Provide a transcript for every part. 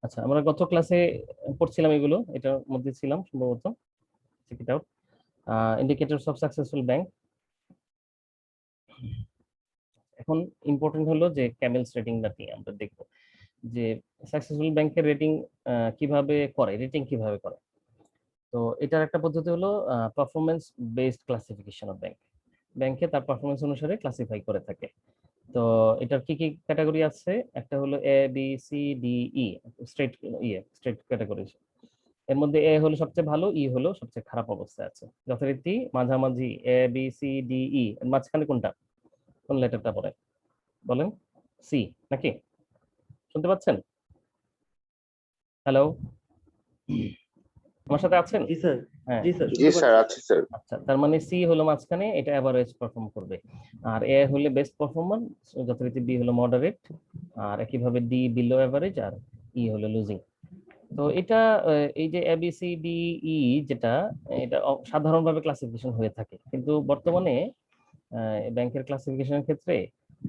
আচ্ছা, আমরা গত ক্লাসে পড়ছিলাম এগুলো, এটার মধ্যে ছিলাম সম্ভবত। Check it out. Indicators of successful bank. এখন ইম্পর্টেন্ট হলো যে ক্যামেলস রেটিংটা নিয়ে আমরা দেখবো যে সাকসেসফুল ব্যাংকের রেটিং কিভাবে করে, রেটিং কিভাবে করে। তো এটার একটা পদ্ধতি হলো performance based classification of bank. ব্যাংকে তার পারফরমেন্স অনুসারে ক্লাসিফাই করে থাকে। তো এটার কি কি ক্যাটাগরি আছে? একটা হলো A B C D E, straight straight category. এর মধ্যে এ হলো সবচেয়ে ভালো, ই হলো সবচেয়ে খারাপ অবস্থায় আছে। যথারীতি মাঝামাঝি এ বি সি ডি ই, মাঝখানে কোনটা, কোন লেটারটা পড়ে বলেন? সি নাকি? শুনতে পাচ্ছেন? হ্যালো, আমার সাথে আছেন? জি স্যার। হ্যাঁ, জি স্যার, জি স্যার, আছি স্যার। আচ্ছা, তার মানে সি হলো মাঝখানে, এটা এভারেজ পারফর্ম করবে। আর এ হলে বেস্ট পারফরম্যান্স, যথারীতি বি হলো মডারেট, আর একইভাবে ডি বিলো এভারেজ, আর ই হলো লুজিং। তো এটা এই যে ABCDE যেটা, এটা সাধারণভাবে ক্লাসিফিকেশন হয়ে থাকে, কিন্তু বর্তমানে ব্যাংকের ক্লাসিফিকেশনের ক্ষেত্রে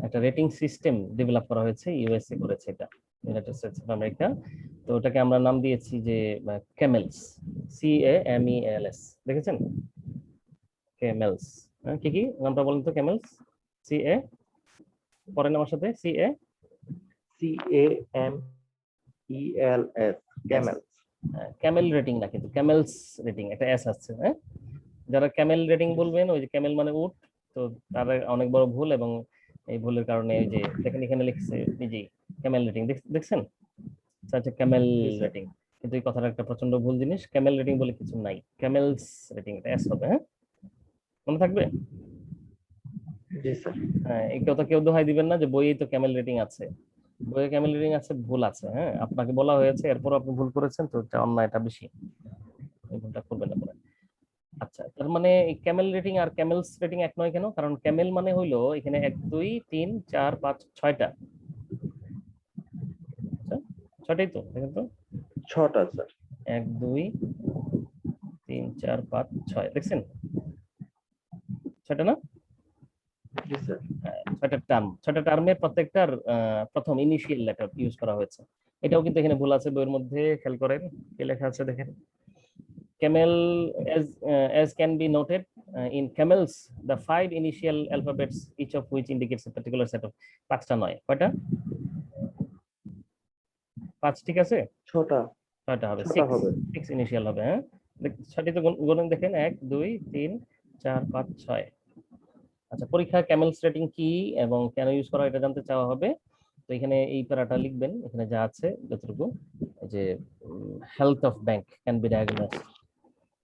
একটা রেটিং সিস্টেম ডেভেলপ করা হয়েছে, ইউএসএ করেছে এটা, ইউনাইটেড স্টেটস অফ আমেরিকা। তো ওটাকে আমরা নাম দিয়েছি যে ক্যামেলস, CAMELS। দেখেছেন? ক্যামেলস। কি কি নামটা বলেন তো? ক্যামেলস, CA, পড়েন আমার সাথে, CA CAMELS, Camel. Camel rating না, কিন্তু ক্যামেলস রেটিং, একটা এস আছে। হ্যাঁ, যারা ক্যামেল রেটিং বলবেন, ওই যে ক্যামেল মানে উট, তো তারা অনেক বড় ভুল, এবং এই ভুলের কারণে ওই যে দেখেন এখানে লিখছে নিজেই ক্যামেল রেটিং, দেখছেন? আচ্ছা, ক্যামেল জি স্যার। রেটিং, কিন্তু এই কথাটা একটা প্রচন্ড ভুল জিনিস। ক্যামেল রেটিং বলে কিছু নাই, ক্যামেলস রেটিং, এটা এস হবে। হ্যাঁ, মনে থাকবে। জি স্যার। হ্যাঁ, এই কথা কেউ দোহাই দিবেন না যে বইয়ে তো ক্যামেল রেটিং আছে। বইয়ে ক্যামেল রেটিং আছে, ভুল আছে। হ্যাঁ, আপনাকে বলা হয়েছে, এরপর আপনি ভুল করেছেন, তো এটা অন্যায়টা বেশি, এই ভুলটা করবেন না পরে। আচ্ছা, তার মানে ক্যামেল রেটিং আর ক্যামেলস রেটিং এক নয় কেন? কারণ ক্যামেল মানে হইলো এখানে 1 2 3 4 5 6টা। আচ্ছা, 6টাই তো, দেখেন তো, 6টা স্যার। 1 2 3 4 5 6, দেখছেন? 6টা না? জি স্যার। 6টা টার্ম, 6টা টার্মে প্রত্যেকটার প্রথম ইনিশিয়াল লেটার ইউজ করা হয়েছে। এটাও কিন্তু এখানে ভুল আছে বইয়ের মধ্যে, খেয়াল করেন কি লেখা আছে দেখেন। Camel, as can be noted in camels, the 5 initial alphabets, each of which indicates a particular set of, 5টা নয়, কয়টা? 5, ঠিক আছে? 6টা। 6টা হবে, 6টা হবে। 6 ইনিশিয়াল হবে। হ্যাঁ, 6টি তো গুণন দেখেন, 1 2 3 4 5 6। আচ্ছা, পরীক্ষা ক্যামেলস রেটিং কি এবং কেন ইউজ করা এটা জানতে চাওয়া হবে। তো এখানে এই প্যারাটা লিখবেন, এখানে যা আছে যতটুকু, যে health of bank can be diagnosed,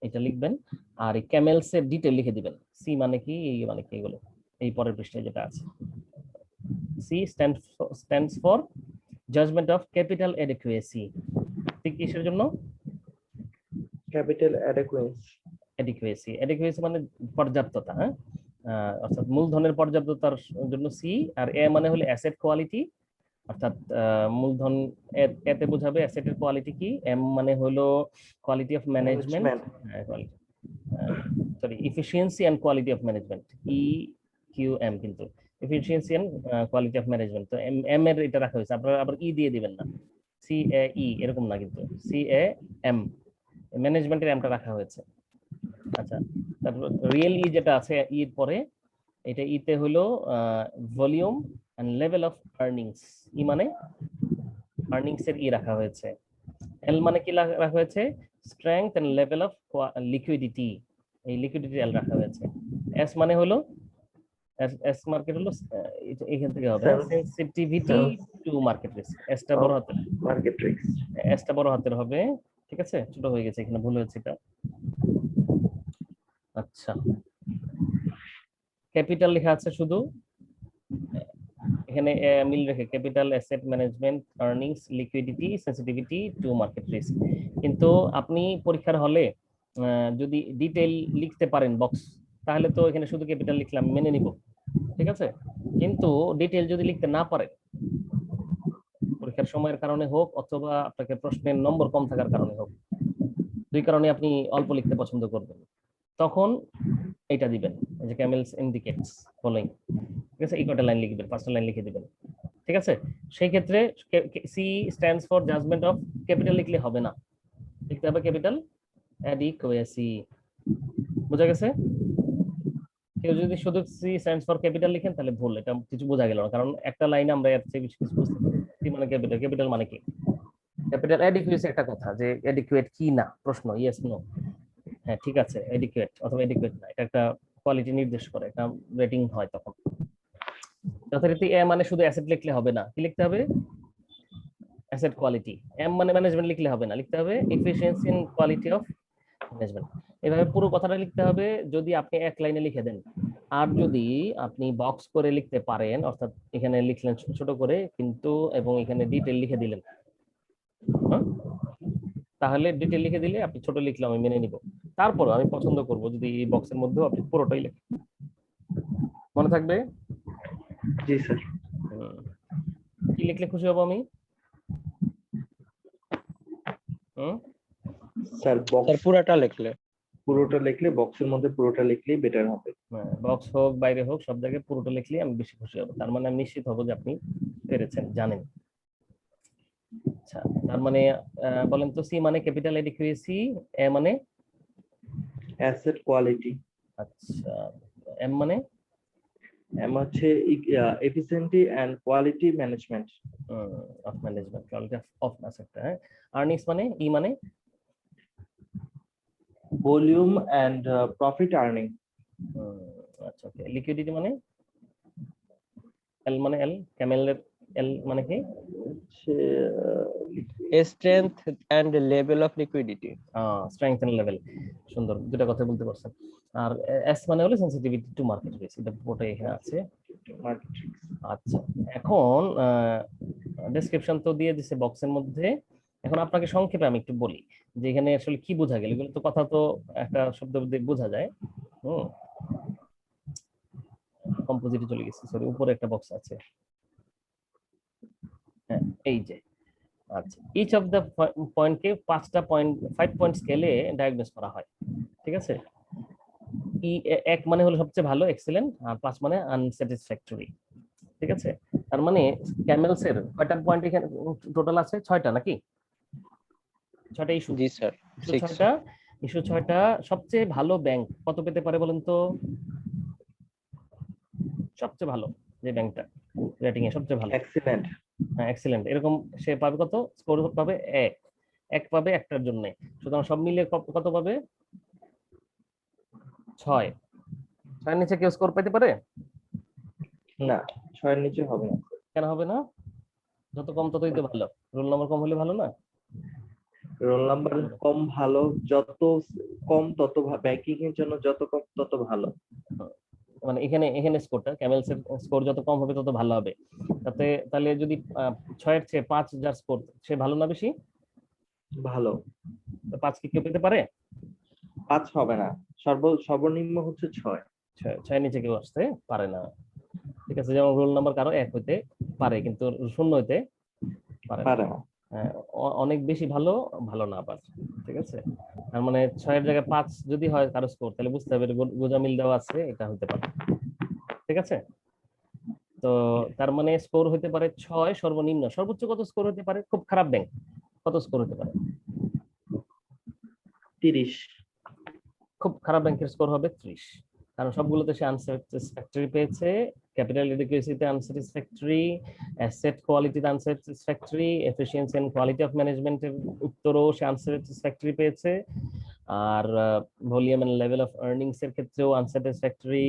এটা লিখবেন। আর এই ক্যামেলস এর ডিটেইল লিখে দিবেন, সি মানে কি, এই মানে কি, এগুলো এই পরের পৃষ্ঠায় যেটা আছে। C stands for judgement of capital adequacy. ঠিক কিসের জন্য? ক্যাপিটাল অ্যাডিকুয়েসি, অ্যাডিকুয়েসি মানে পর্যাপ্ততা। হ্যাঁ, অর্থাৎ মূলধনের পর্যাপ্ততার জন্য সি। আর এ মানে হলো অ্যাসেট কোয়ালিটি, অর্থাৎ মূলধন, এতে বোঝাবে অ্যাসেটের কোয়ালিটি কি। এম মানে হলো quality of management, sorry, efficiency and quality of management, EQM, কিন্তু efficiency and quality of management. তো এম এর এটা রাখা হয়েছে, আপনারা আবার ই দিয়ে দিবেন না, CAE এরকম না, কিন্তু CAM, ম্যানেজমেন্টের এমটা রাখা হয়েছে। আচ্ছা, তারপর রিয়েল ই যেটা আছে ই এর পরে, এটা ইতে হলো volume and level of earnings. E মানে আর্নিংস এর ই রাখা হয়েছে। এল মানে কি রাখা হয়েছে? Strength and level of liquidity, এই লিকুইডিটি এল রাখা হয়েছে। এস মানে হলো, এস মার্কেট হলো, এখান থেকে হবে সেনসিটিভিটি টু মার্কেট রিস্ক। এসটা বড় হাতের, মার্কেট রিস্ক। এসটা বড় হাতের হবে, ঠিক আছে? ছোট হয়ে গেছে, এখানে ভুল হয়েছে এটা। আচ্ছা, ক্যাপিটাল লেখা আছে শুধু, এখানে মিল রেখে capital, asset management, earnings, liquidity, sensitivity to market risk. কিন্তু আপনি পরীক্ষার হলে যদি ডিটেইল লিখতে পারেন বক্স, তাহলে তো এখানে শুধু ক্যাপিটাল লিখলাম, মেনে নিব, ঠিক আছে? কিন্তু ডিটেইল যদি লিখতে না পারেন, পরীক্ষার সময়ের কারণে হোক অথবা আপনাকে প্রশ্নের নম্বর কম থাকার কারণে হোক, দুই কারণে আপনি অল্প লিখতে পছন্দ করবেন, তখন এটা দিবেন, যে ক্যামেলস ইন্ডিকেটস ফলোইং, ঠিক আছে? এই কটা লাইন লিখবেন, 5টা লাইন লিখে দিবেন। ঠিক আছে, সেই ক্ষেত্রে C stands for judgement of capital লিখলে হবে না, লিখতে হবে ক্যাপিটাল অ্যাডিকুয়েসি। বোঝা গেছে? কেউ যদি শুধু সি স্ট্যান্ডস ফর ক্যাপিটাল লিখেন তাহলে ভুল, এটা কিছু বোঝা গেল না, কারণ একটা লাইনে আমরা এর চেয়ে বেশি কিছু বুঝতে পারি। সি মানে ক্যাপিটাল, ক্যাপিটাল মানে কি? ক্যাপিটাল অ্যাডিকুয়েসি একটা কথা, যে অ্যাডিকুয়েট কি না, প্রশ্ন ইয়েস নো। হ্যাঁ ঠিক আছে, এডিকুয়েট অথবা এডিকুয়েট না, এটা একটা কোয়ালিটি নির্দেশ করে, একটা রেটিং হয় তখন। যথারীতি এ মানে শুধু অ্যাসেট লিখলে হবে না, কি লিখতে হবে? Asset quality. এম মানে ম্যানেজমেন্ট লিখলে হবে না, লিখতে হবে efficiency in quality of management. এভাবে পুরো কথাটা লিখতে হবে যদি আপনি এক লাইনে লিখে দেন। আর যদি আপনি বক্স করে লিখতে পারেন, অর্থাৎ এখানে লিখলেন ছোট করে কিন্তু, এবং এখানে ডিটেল লিখে দিলেন, হ্যাঁ? তাহলে ডিটেল লিখে দিলে আপনি ছোট লিখলে আমি মেনে নিব, তারপর আমি পছন্দ করব যদি এই বক্সের মধ্যেও আপনি পুরোটাই লেখেন। মনে থাকবে? জি স্যার। কি লিখলে খুশি হব আমি? স্যার স্যার পুরাটা লিখলে, পুরোটা লিখলে, বক্সের মধ্যে পুরোটা লিখলেই বেটার হবে। বক্স হোক বাইরে হোক সব জায়গায় পুরোটা লিখলে আমি বেশি খুশি হব, তার মানে আমি নিশ্চিত হব যে আপনি পেরেছেন, জানেন। আচ্ছা, তার মানে বলেন তো, সি মানে ক্যাপিটাল এডিকুয়েসি, এ মানে অ্যাসেট কোয়ালিটি, আচ্ছা, এম মানে এম হচ্ছে efficiency and quality management, of management, quality of asset. হ্যাঁ, আর্নিংস মানে ই মানে ভলিউম এন্ড প্রফিট আর্নিং, আচ্ছা ওকে। লিকুইডিটি মানে এল মানে এল, ক্যামেলের এল মানে কি? হচ্ছে strength and level of liquidity. Strength and level, সুন্দর, দুটো কথা বলতে পারছেন। আর এস মানে হলো সেনসিটিভিটি টু মার্কেট রিস্ক, এটা পুরোটাই এখানে আছে। আচ্ছা, এখন ডেসক্রিপশন তো দিয়ে দিছে বক্সের মধ্যে, এখন আপনাকে সংক্ষেপে আমি একটু বলি যে এখানে আসলে কি বোঝা গেল। এগুলো তো কথা তো একটা শব্দ দিয়ে বোঝা যায়। কম্পোজিটে চলে গেছে, সরি, উপরে একটা বক্স আছে, হ্যাঁ এই যে। আচ্ছা, ইচ অফ দ্য পয়েন্টকে 5 পয়েন্ট স্কেলে ডায়াগনোজ করা হয়, ঠিক আছে? এক মানে হলো সবচেয়ে ভালো, এক্সেলেন্ট, আর 5 মানে আনস্যাটিসফ্যাক্টরি, ঠিক আছে? তার মানে ক্যামেলস এর কয়টা পয়েন্ট এখানে টোটাল আছে? 6টা নাকি? 6টা ইস্যু। জি স্যার, ইস্যু 6টা, ইস্যু 6টা। সবচেয়ে ভালো ব্যাংক কত পেতে পারে বলেন তো? সবচেয়ে ভালো যে ব্যাংকটা রেটিং এ সবচেয়ে ভালো, এক্সিলেন্ট, হ্যাঁ এক্সেলেন্ট, এরকম সে পাবে কত স্কোর পাবে? 1 1 পাবে একটার জন্য, সুতরাং সব মিলিয়ে কত পাবে? 6। 6 নিচে কেউ স্কোর পেতে পারে? না 6 এর নিচে হবে না। কেন হবে না? যত কম ততই তো ভালো, রোল নাম্বার কম হলে ভালো না? রোল নাম্বার কম ভালো, যত কম তত ব্যাংকিং এর জন্য যত কম তত ভালো। মানে এখানে এখানে স্কোরটা, ক্যামেলস এর স্কোর যত কম হবে তত ভালো হবে। তাহলে যদি 6 এর চেয়ে 5 যার স্কোর, সে ভালো না বেশি? ভালো। 5 কি কেউ পেতে পারে? 5 হবে না, সর্বনিম্ন হচ্ছে 6। 6 নিচে কেউ আসতে পারে না, ঠিক আছে? যেমন রোল নাম্বার কারো 1 হইতে পারে কিন্তু 0 হইতে পারে না। হ্যাঁ, অনেক বেশি ভালো, ভালো না আবার, ঠিক আছে? তার মানে 6 এর জায়গায় 5 যদি হয় কারো স্কোর, তাহলে বুঝতে হবে গোজামিল দেওয়া আছে, এটা হতে পারে, ঠিক আছে? তো তার মানে স্কোর হতে পারে 6 সর্বনিম্ন। সর্বোচ্চ কত স্কোর হতে পারে খুব খারাপ ব্যাংক? কত স্কোর হতে পারে? 30। খুব খারাপ ব্যাংকের স্কোর হবে 30, কারণ সবগুলোতে সে আনস্যাটিসফ্যাক্টরি পেয়েছে। ক্যাপিটাল এডিকুয়েসিতে আনস্যাটিসফ্যাক্টরি, অ্যাসেট কোয়ালিটিতে unsatisfactory, efficiency and quality of ম্যানেজমেন্টের উত্তরও সে আনস্যাটিসফ্যাক্টরি পেয়েছে। আর volume and level of earnings এর ক্ষেত্রেও unsatisfactory,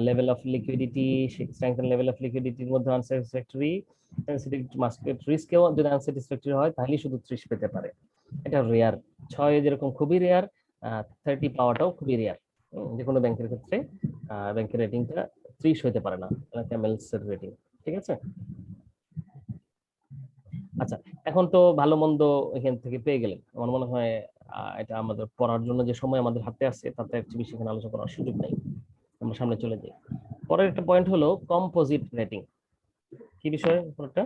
level of liquidity, strength and level of লিকুইডিটির মধ্যে আনস্যাটিসফ্যাক্টরি, সেনসিটিভ টু মার্কেট রিস্কেও যদি আনস্যাটিসফ্যাক্টরি হয় তাহলে শুধু 30 পেতে পারে। এটা রেয়ার, 6 যেরকম খুবই রেয়ার, 30 পাওয়াটাও খুবই রেয়ার। যে কোনো ব্যাংকের ক্ষেত্রে ব্যাংকের রেটিংটা 30 হতে পারে না, ক্যামেলস এর রেটিং, ঠিক আছে? আচ্ছা, এখন তো ভালো মন্দ এখান থেকে পেয়ে গেলেন, আমার মনে হয় এটা আমাদের পড়ার জন্য যে সময় আমাদের হাতে আছে তাতে একটু বেশি এখানে আলোচনা করার সুযোগ নেই, আমরা সামনে চলে যাই। পরের একটা পয়েন্ট হলো কম্পোজিট রেটিং। কি বিষয় ওটা?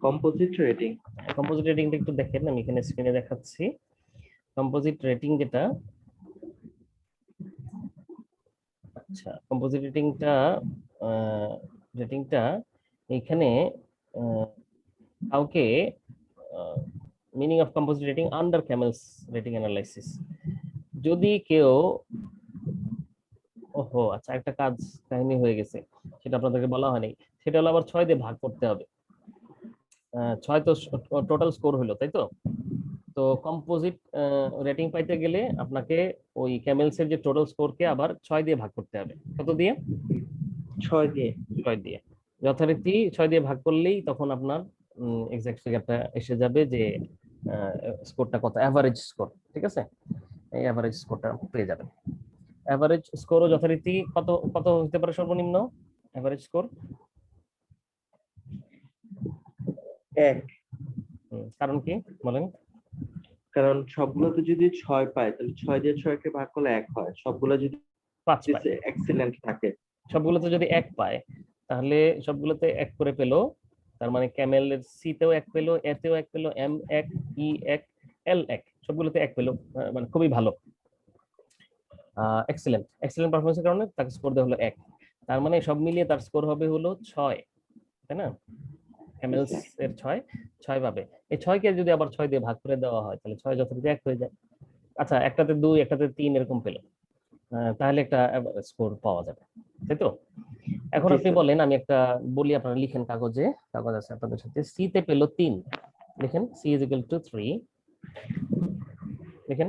Composite rating. কম্পোজিট রেটিংটা একটু দেখেন, আমি এখানে স্ক্রিনে দেখাচ্ছি। কম্পোজিট রেটিং যেটা, আচ্ছা কম্পোজিট রেটিংটা এইখানে কাউকে meaning of composite rating under CAMELS rating analysis, যদি কেউ ওহো আচ্ছা একটা কাজ কাহিনী হয়ে গেছে, সেটা আপনাদেরকে বলা হয়নি, সেটা হলো আবার 6 দিয়ে ভাগ করতে হবে। 6 তো টোটাল স্কোর হলো, তাই তো? তো কম্পোজিট রেটিং পাইতে গেলে আপনাকে ওই ক্যামেলসের যে টোটাল স্কোরকে আবার 6 দিয়ে ভাগ করতে হবে। কত দিয়ে? 6 দিয়ে। 6 দিয়ে। যথারীতি 6 দিয়ে ভাগ করলেই তখন আপনার এক্সাক্ট ফিগারটা এসে যাবে যে স্কোরটা কত, অ্যাভারেজ স্কোর। ঠিক আছে, এই অ্যাভারেজ স্কোরটা পেয়ে যাবেন। অ্যাভারেজ স্কোরও যথারীতি কত কত হতে পারে সর্বনিম্ন অ্যাভারেজ স্কোর? 1। কারণ কি বলেন? কারণ সবগুলোতে যদি 6 পায় তাহলে 6 দিয়ে 6 কে ভাগ করলে 1 হয়, সবগুলো যদি 5 পায়। এক্সিলেন্ট থাকে। সবগুলোতে যদি 1 পায় তাহলে সবগুলোতে 1 করে পেলো, তার মানে ক্যামেলের সি তেও 1 পেলো, এ তেও 1 পেলো, এম 1, ই 1, এল 1, সবগুলোতে 1 পেলো, মানে খুবই ভালো। এক্সিলেন্ট এক্সিলেন্ট পারফরমেন্সের কারণে তাকে স্কোর দেওয়া হলো 1। তার মানে সব মিলিয়ে তার স্কোর হবে হলো 6, তাই না? ক্যামেলস এর 6 পাবে। এই 6 কে যদি আবার 6 দিয়ে ভাগ করে দেওয়া হয় তাহলে 6 যথারীতি 1 হয়ে যায়। আচ্ছা, একটাতে 2, একটাতে 3 এরকম পেলো, তাহলে একটা স্কোর পাওয়া যাবে, তাই তো? এখন জি আপনি স্যার। বলেন, আমি একটা বলি, আপনারা লিখেন কাগজে, কাগজ আছে আপনাদের সাথে। সি তে পেলো 3, লিখেন সি ইজ ইকুয়াল টু 3, লিখেন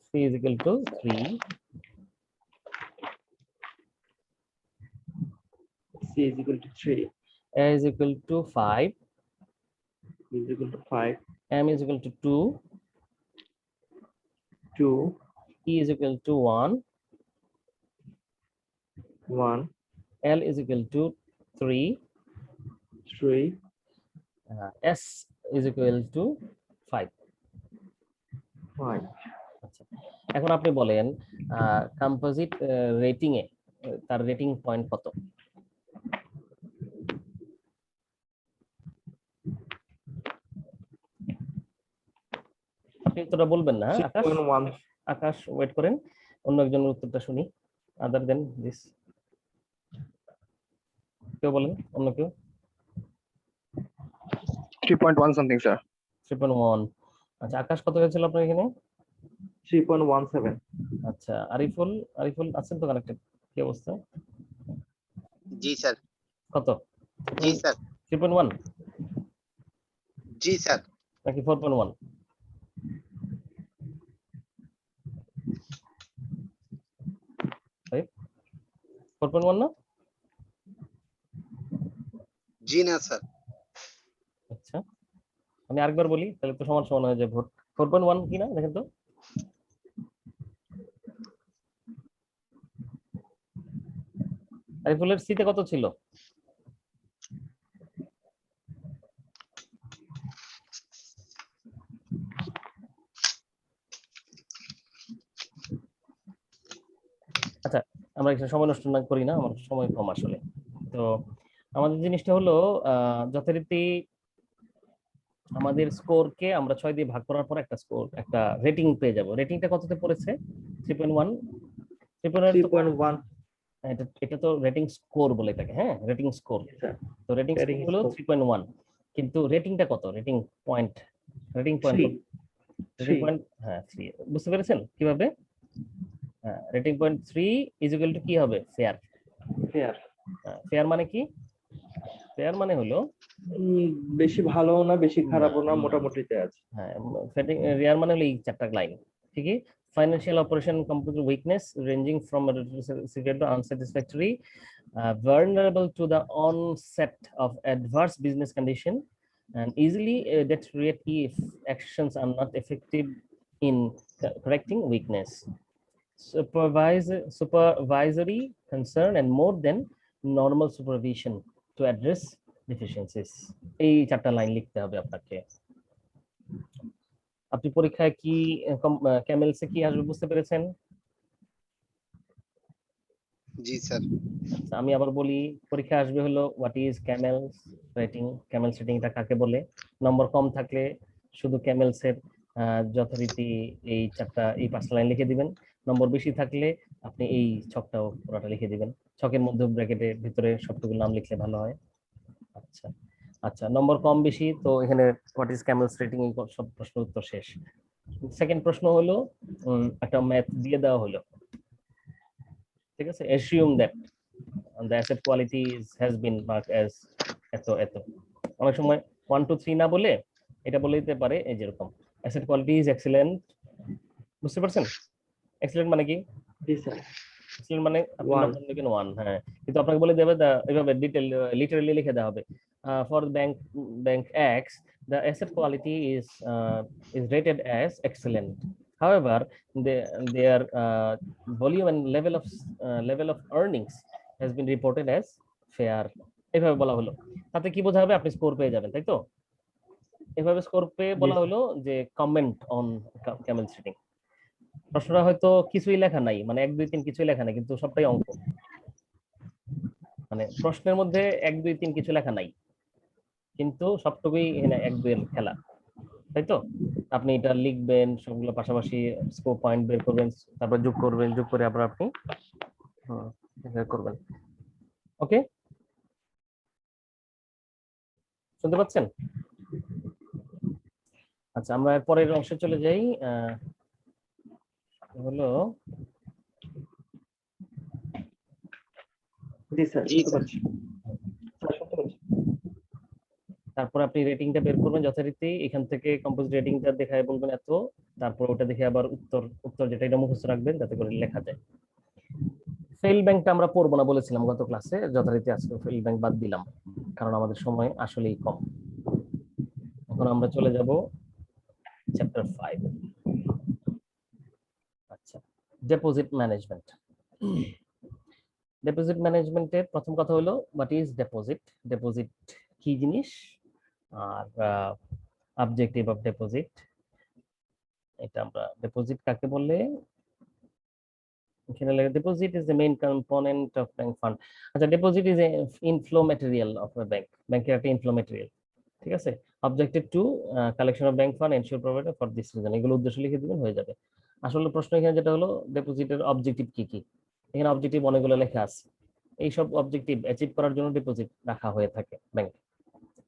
C is equal to 3, C is equal to 3, A is equal to 5, B is equal to 5, M is equal to 2, 2, E is equal to 1, 1, L is equal to 3, 3, S is equal to 5। 5। আচ্ছা, এখন আপনি বলেন composite rating এ তার rating point কত? আপনি উত্তরটা বলবেন না, হ্যাঁ? আকাশ, 6.1, আকাশ ওয়েট করেন, অন্য একজনের উত্তরটা শুনি, আদার দেন দিস। কেউ বলেন, অন্য কেউ? 3.1 something, sir. 3.1। আচ্ছা, আকাশ কত হয়েছিল আপনার এখানে? 3.17, আচ্ছা, আরিফুল, আরিফুল আছেন তো কানেক্টেড? কি অবস্থা? জি স্যার। কত? জি স্যার। 3.1 জি স্যার। নাকি 4.1? 4.1 না? জি না স্যার। আচ্ছা, আমি আরেকবার বলি, তাহলে তো সমান সমান হয়ে যায় ভোট। 4.1 কি না দেখেন তো? আরিফুলের সিতে কত ছিল? আচ্ছা, আমরা এখানে সময় নষ্ট না করি না, আমার সময় কম আসলে। তো আমাদের জিনিসটা হলো যথারীতি আমাদের স্কোরকে আমরা 6 দিয়ে ভাগ করার পর একটা স্কোর, একটা রেটিং পেয়ে যাব। রেটিংটা কততে পড়েছে? 3.1। 3.1 তো 3.1, এটা এটা তো রেটিং স্কোর বলে এটাকে, হ্যাঁ, রেটিং স্কোর। স্যার। তো রেটিং স্কোর Rating হলো score 3.1, কিন্তু রেটিংটা কত? Rating point, rating point 3, rating 3, point, হ্যাঁ 3। বুঝতে পেরেছেন কিভাবে? হ্যাঁ, rating point 3 is equal two কি হবে? ফেয়ার। fair। ফেয়ার মানে কি? ফেয়ার মানে হলো বেশি ভালো না, বেশি খারাপও না, না, মোটামুটিতে আছে। হ্যাঁ, রেয়ার মানে হলো এই চারটা লাইন, ঠিকই। Financial operation computer weakness ranging from secret two আনস্যাটিসফ্যাক্টরি, vulnerable to the onset of adverse business condition, and easily deteriorate if actions are not effective in correcting weakness. Supervisory concern and more than normal supervision to address deficiencies. এই চারটা line লিখতে হবে আপনাকে। আপনি পরীক্ষায় কি ক্যামেলসে কি আসবে বুঝতে পেরেছেন? জি স্যার। আচ্ছা, আমি আবার বলি, পরীক্ষা আসবে হলো what is CAMELS rating, CAMELS রেটিংটা কাকে বলে। নম্বর কম থাকলে শুধু ক্যামেলসের যথারীতি এই চারটা, এই 5টা লাইন লিখে দিবেন। নম্বর বেশি থাকলে আপনি এই ছকটাও পুরোটা লিখে দিবেন। ছকের মধ্যে ব্র্যাকেটের ভিতরে সবটুকু নাম লিখলে ভালো হয়। আচ্ছা আচ্ছা, নম্বর কম বেশি তো এখানে হোয়াট ইজ ক্যামেলস রেটিং এই সব প্রশ্ন উত্তর শেষ। সেকেন্ড প্রশ্ন হলো একটা ম্যাথ দিয়ে দেওয়া হলো, ঠিক আছে, assume that the asset quality has been marked as এত এত। অনেক সময় 1 2 3 না বলে এটা বলে দিতে পারে এই যেরকম asset quality is excellent, বুঝতে পারছেন? এক্সেলেন্ট মানে কি? জি স্যার। এক্সেলেন্ট মানে আপনি One. নম্বর লিখেন 1, হ্যাঁ, কিন্তু আপনাকে বলে দেবে এভাবে ডিটেইল লিটারালি লিখে দেওয়া হবে for bank X the asset quality is rated as excellent, however their volume and level of earnings has been reported as fair, এভাবে বলা হলো। তাতে কি বোঝা হবে? আপনি স্কোর পেয়ে যাবেন, তাই তো? এভাবে স্কোর পেয়ে বলা Yes. হলো যে কমেন্ট অন ক্যামেল রেটিং। প্রশ্নটা হয়তো কিছুই লেখা নাই, মানে 1 2 3 কিছুই লেখা নাই, কিন্তু সবটাই অঙ্ক। মানে প্রশ্নের মধ্যে 1 2 3 কিছু লেখা নাই, কিন্তু সবটুকুই এখানে 1 2 এর খেলা, তাই তো? আপনি এটা লিখবেন সবগুলো পাশাপাশি, স্কোর পয়েন্ট বের করবেন, তারপর যোগ করবেন, যোগ করে আবার আপনি করবেন। ওকে, শুনতে পাচ্ছেন? আচ্ছা, আমরা এর পরের অংশে চলে যাই। হলো জি স্যার, জি শুনতে স্যার। পাচ্ছি। স্যার শুনতে পাচ্ছি। তারপর আপনি রেটিংটা বের করবেন যথারীতি, এখান থেকে কম্পোজিট রেটিংটা দেখায় বলবেন এত, তারপর ওটা দেখে আবার উত্তর যেটা এটা মুখস্থ রাখবেন যাতে করে লেখা যায়। ফেল ব্যাংকটা আমরা পড়বো না বলেছিলাম গত ক্লাসে, যথারীতি আজকে ফেল ব্যাংক বাদ দিলাম কারণ আমাদের সময় আসলেই কম। এখন আমরা চলে যাব চ্যাপ্টার 5। আচ্ছা, ডিপোজিট ম্যানেজমেন্ট। ডিপোজিট ম্যানেজমেন্টের প্রথম কথা হলো হোয়াট ইজ ডিপোজিট, ডিপোজিট কি জিনিস, আর অবজেক্টিভ অফ ডিপোজিট। এটা আমরা ডিপোজিট কাকে বলে, এখানে লেখা deposit is the main component of bank fund. আচ্ছা, deposit is a inflow material of a bank, ব্যাংকের একটা ইনফ্লো ম্যাটেরিয়াল, ঠিক আছে। Objective to collection of bank fund ensure provided for this reason, এগুলো উদ্দেশ্য লিখে দিবেন, হয়ে যাবে। আসলে প্রশ্ন এখানে যেটা হলো ডিপোজিটের অবজেক্টিভ কি কি, এখানে অবজেক্টিভ অনেকগুলো লেখা আছে। এই সব অবজেক্টিভ অ্যাচিভ করার জন্য ডিপোজিট রাখা হয়ে থাকে ব্যাংক,